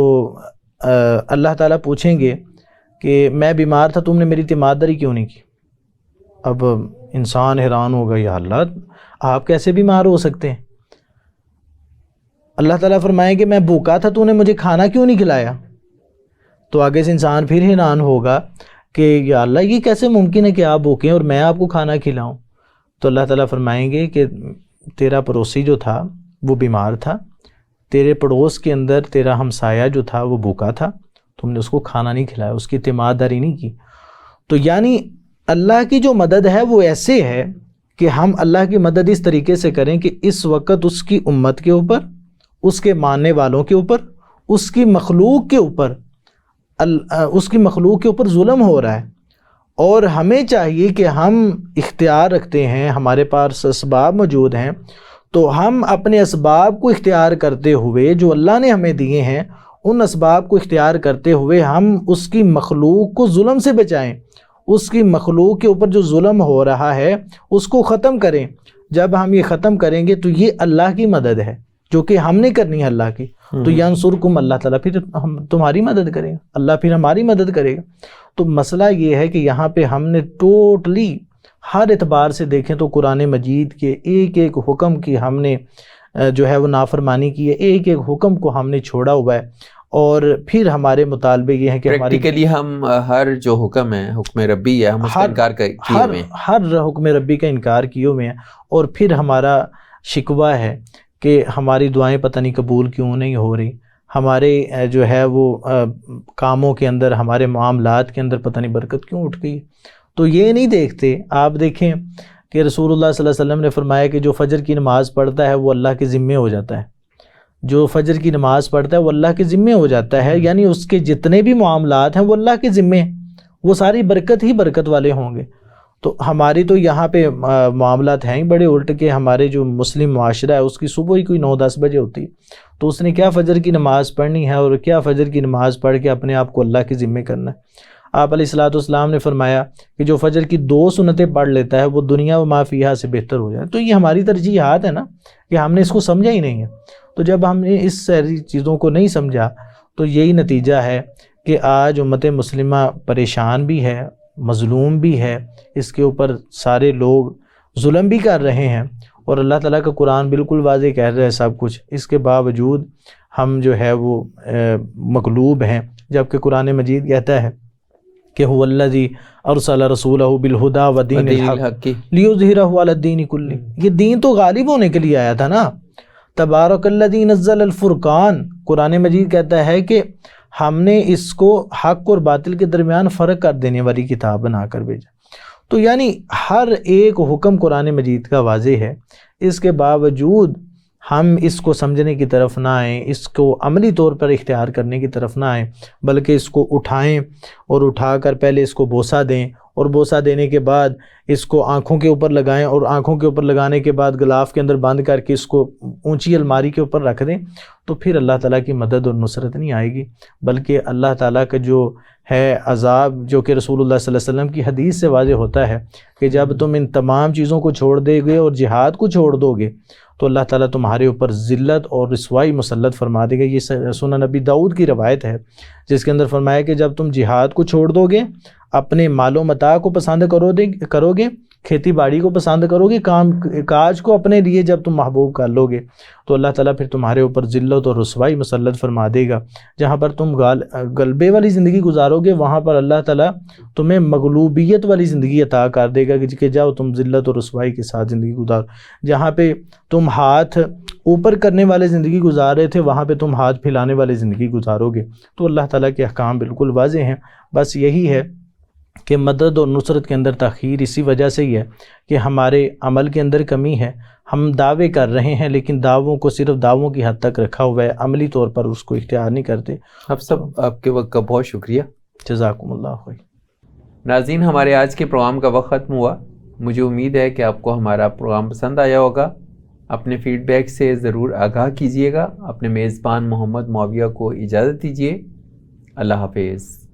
اللہ تعالیٰ پوچھیں گے کہ میں بیمار تھا تم نے میری تیمارداری کیوں نہیں کی. اب انسان حیران ہوگا, یا اللہ آپ کیسے بیمار ہو سکتے ہیں؟ اللہ تعالیٰ فرمائے کہ میں بھوکا تھا تو نے مجھے کھانا کیوں نہیں کھلایا. تو آگے سے انسان پھر حیران ہوگا کہ یا اللہ یہ کیسے ممکن ہے کہ آپ بھوکے ہیں اور میں آپ کو کھانا کھلاؤں. تو اللہ تعالیٰ فرمائیں گے کہ تیرا پڑوسی جو تھا وہ بیمار تھا, تیرے پڑوس کے اندر تیرا ہمسایہ جو تھا وہ بھوکا تھا, تم نے اس کو کھانا نہیں کھلایا, اس کی تیمارداری نہیں کی. تو یعنی اللہ کی جو مدد ہے وہ ایسے ہے کہ ہم اللہ کی مدد اس طریقے سے کریں کہ اس وقت اس کی امت کے اوپر, اس کے ماننے والوں کے اوپر, اس کی مخلوق کے اوپر ظلم ہو رہا ہے, اور ہمیں چاہیے کہ ہم اختیار رکھتے ہیں, ہمارے پاس اسباب موجود ہیں, تو ہم اپنے اسباب کو اختیار کرتے ہوئے جو اللہ نے ہمیں دیے ہیں ان اسباب کو اختیار کرتے ہوئے ہم اس کی مخلوق کو ظلم سے بچائیں, اس کی مخلوق کے اوپر جو ظلم ہو رہا ہے اس کو ختم کریں. جب ہم یہ ختم کریں گے تو یہ اللہ کی مدد ہے جو کہ ہم نے کرنی ہے اللہ کی. تو ینصرکم, اللہ تعالیٰ پھر ہم تمہاری مدد کرے گا, اللہ پھر ہماری مدد کرے گا. تو مسئلہ یہ ہے کہ یہاں پہ ہم نے ٹوٹلی ہر اعتبار سے دیکھیں تو قرآن مجید کے ایک ایک حکم کی ہم نے جو ہے وہ نافرمانی کی ہے, ایک ایک حکم کو ہم نے چھوڑا ہوا ہے. اور پھر ہمارے مطالبے یہ ہیں کہ پریکٹیکلی ہم ہر جو حکم ہے, حکم ربی ہے, ہم اس کا انکار کیے ہوئے ہیں, ہر حکم ربی کا انکار کیے ہوئے ہیں. اور پھر ہمارا شکوہ ہے کہ ہماری دعائیں پتہ نہیں قبول کیوں نہیں ہو رہی, ہمارے جو ہے وہ کاموں کے اندر, ہمارے معاملات کے اندر پتہ نہیں برکت کیوں اٹھ گئی. تو یہ نہیں دیکھتے. آپ دیکھیں کہ رسول اللہ صلی اللہ علیہ وسلم نے فرمایا کہ جو فجر کی نماز پڑھتا ہے وہ اللہ کے ذمے ہو جاتا ہے, جو فجر کی نماز پڑھتا ہے وہ اللہ کے ذمے ہو جاتا ہے, یعنی اس کے جتنے بھی معاملات ہیں وہ اللہ کے ذمے ہیں, وہ ساری برکت ہی برکت والے ہوں گے. تو ہماری تو یہاں پہ معاملات ہیں ہی بڑے الٹ کے. ہمارے جو مسلم معاشرہ ہے اس کی صبح ہی کوئی 9-10 بجے ہوتی ہے, تو اس نے کیا فجر کی نماز پڑھنی ہے اور کیا فجر کی نماز پڑھ کے اپنے آپ کو اللہ کے ذمے کرنا ہے. آپ علیہ الصلوۃ والسلام نے فرمایا کہ جو فجر کی 2 سنتیں پڑھ لیتا ہے وہ دنیا و ما فیہا سے بہتر ہو جائے. تو یہ ہماری ترجیحات ہے نا کہ ہم نے اس کو سمجھا ہی نہیں ہے. تو جب ہم نے اس ساری چیزوں کو نہیں سمجھا تو یہی نتیجہ ہے کہ آج امت مسلمہ پریشان بھی ہے, مظلوم بھی ہے, اس کے اوپر سارے لوگ ظلم بھی کر رہے ہیں, اور اللہ تعالیٰ کا قرآن بالکل واضح کہہ رہا ہے سب کچھ. اس کے باوجود ہم جو ہے وہ مغلوب ہیں, جبکہ قرآن مجید کہتا ہے کہ هو الذی ارسل رسولہ بالہدی ودین الحق لیظہرہ علی الدین کلہ. یہ دین تو غالب ہونے کے لیے آیا تھا نا. تبارک الذی نزل الفرقان, قرآن مجید کہتا ہے کہ ہم نے اس کو حق اور باطل کے درمیان فرق کر دینے والی کتاب بنا کر بھیجا. تو یعنی ہر ایک حکم قرآن مجید کا واضح ہے, اس کے باوجود ہم اس کو سمجھنے کی طرف نہ آئیں, اس کو عملی طور پر اختیار کرنے کی طرف نہ آئیں, بلکہ اس کو اٹھائیں اور اٹھا کر پہلے اس کو بوسہ دیں, اور بوسہ دینے کے بعد اس کو آنکھوں کے اوپر لگائیں, اور آنکھوں کے اوپر لگانے کے بعد غلاف کے اندر بند کر کے اس کو اونچی الماری کے اوپر رکھ دیں. تو پھر اللہ تعالیٰ کی مدد اور نصرت نہیں آئے گی, بلکہ اللہ تعالیٰ کا جو ہے عذاب, جو کہ رسول اللہ صلی اللہ علیہ وسلم کی حدیث سے واضح ہوتا ہے کہ جب تم ان تمام چیزوں کو چھوڑ دے گے اور جہاد کو چھوڑ دو گے تو اللہ تعالیٰ تمہارے اوپر ذلت اور رسوائی مسلط فرما دے گا. یہ سنن نبی داؤد کی روایت ہے جس کے اندر فرمایا کہ جب تم جہاد کو چھوڑ دو گے اپنے مال و متاع کو پسند کرو گے، کھیتی باڑی کو پسند کرو گے، کام کاج کو اپنے لیے جب تم محبوب کر لو گے تو اللہ تعالیٰ پھر تمہارے اوپر ذلت اور رسوائی مسلط فرما دے گا۔ جہاں پر تم غلبے والی زندگی گزارو گے وہاں پر اللہ تعالیٰ تمہیں مغلوبیت والی زندگی عطا کر دے گا کہ جاؤ تم ذلت اور رسوائی کے ساتھ زندگی گزارو۔ جہاں پہ تم ہاتھ اوپر کرنے والے زندگی گزار رہے تھے وہاں پہ تم ہاتھ پھیلانے والے زندگی گزارو گے۔ تو اللہ تعالیٰ کے احکام بالکل واضح ہیں، بس یہی ہے کہ مدد اور نصرت کے اندر تاخیر اسی وجہ سے ہی ہے کہ ہمارے عمل کے اندر کمی ہے۔ ہم دعوے کر رہے ہیں لیکن دعووں کو صرف دعووں کی حد تک رکھا ہوا ہے، عملی طور پر اس کو اختیار نہیں کرتے۔ آپ کے وقت کا بہت شکریہ، جزاکم اللہ خیر۔ ناظرین، ہمارے آج کے پروگرام کا وقت ختم ہوا۔ مجھے امید ہے کہ آپ کو ہمارا پروگرام پسند آیا ہوگا۔ اپنے فیڈ بیک سے ضرور آگاہ کیجیے گا۔ اپنے میزبان محمد معاویہ کو اجازت دیجیے۔ اللہ حافظ۔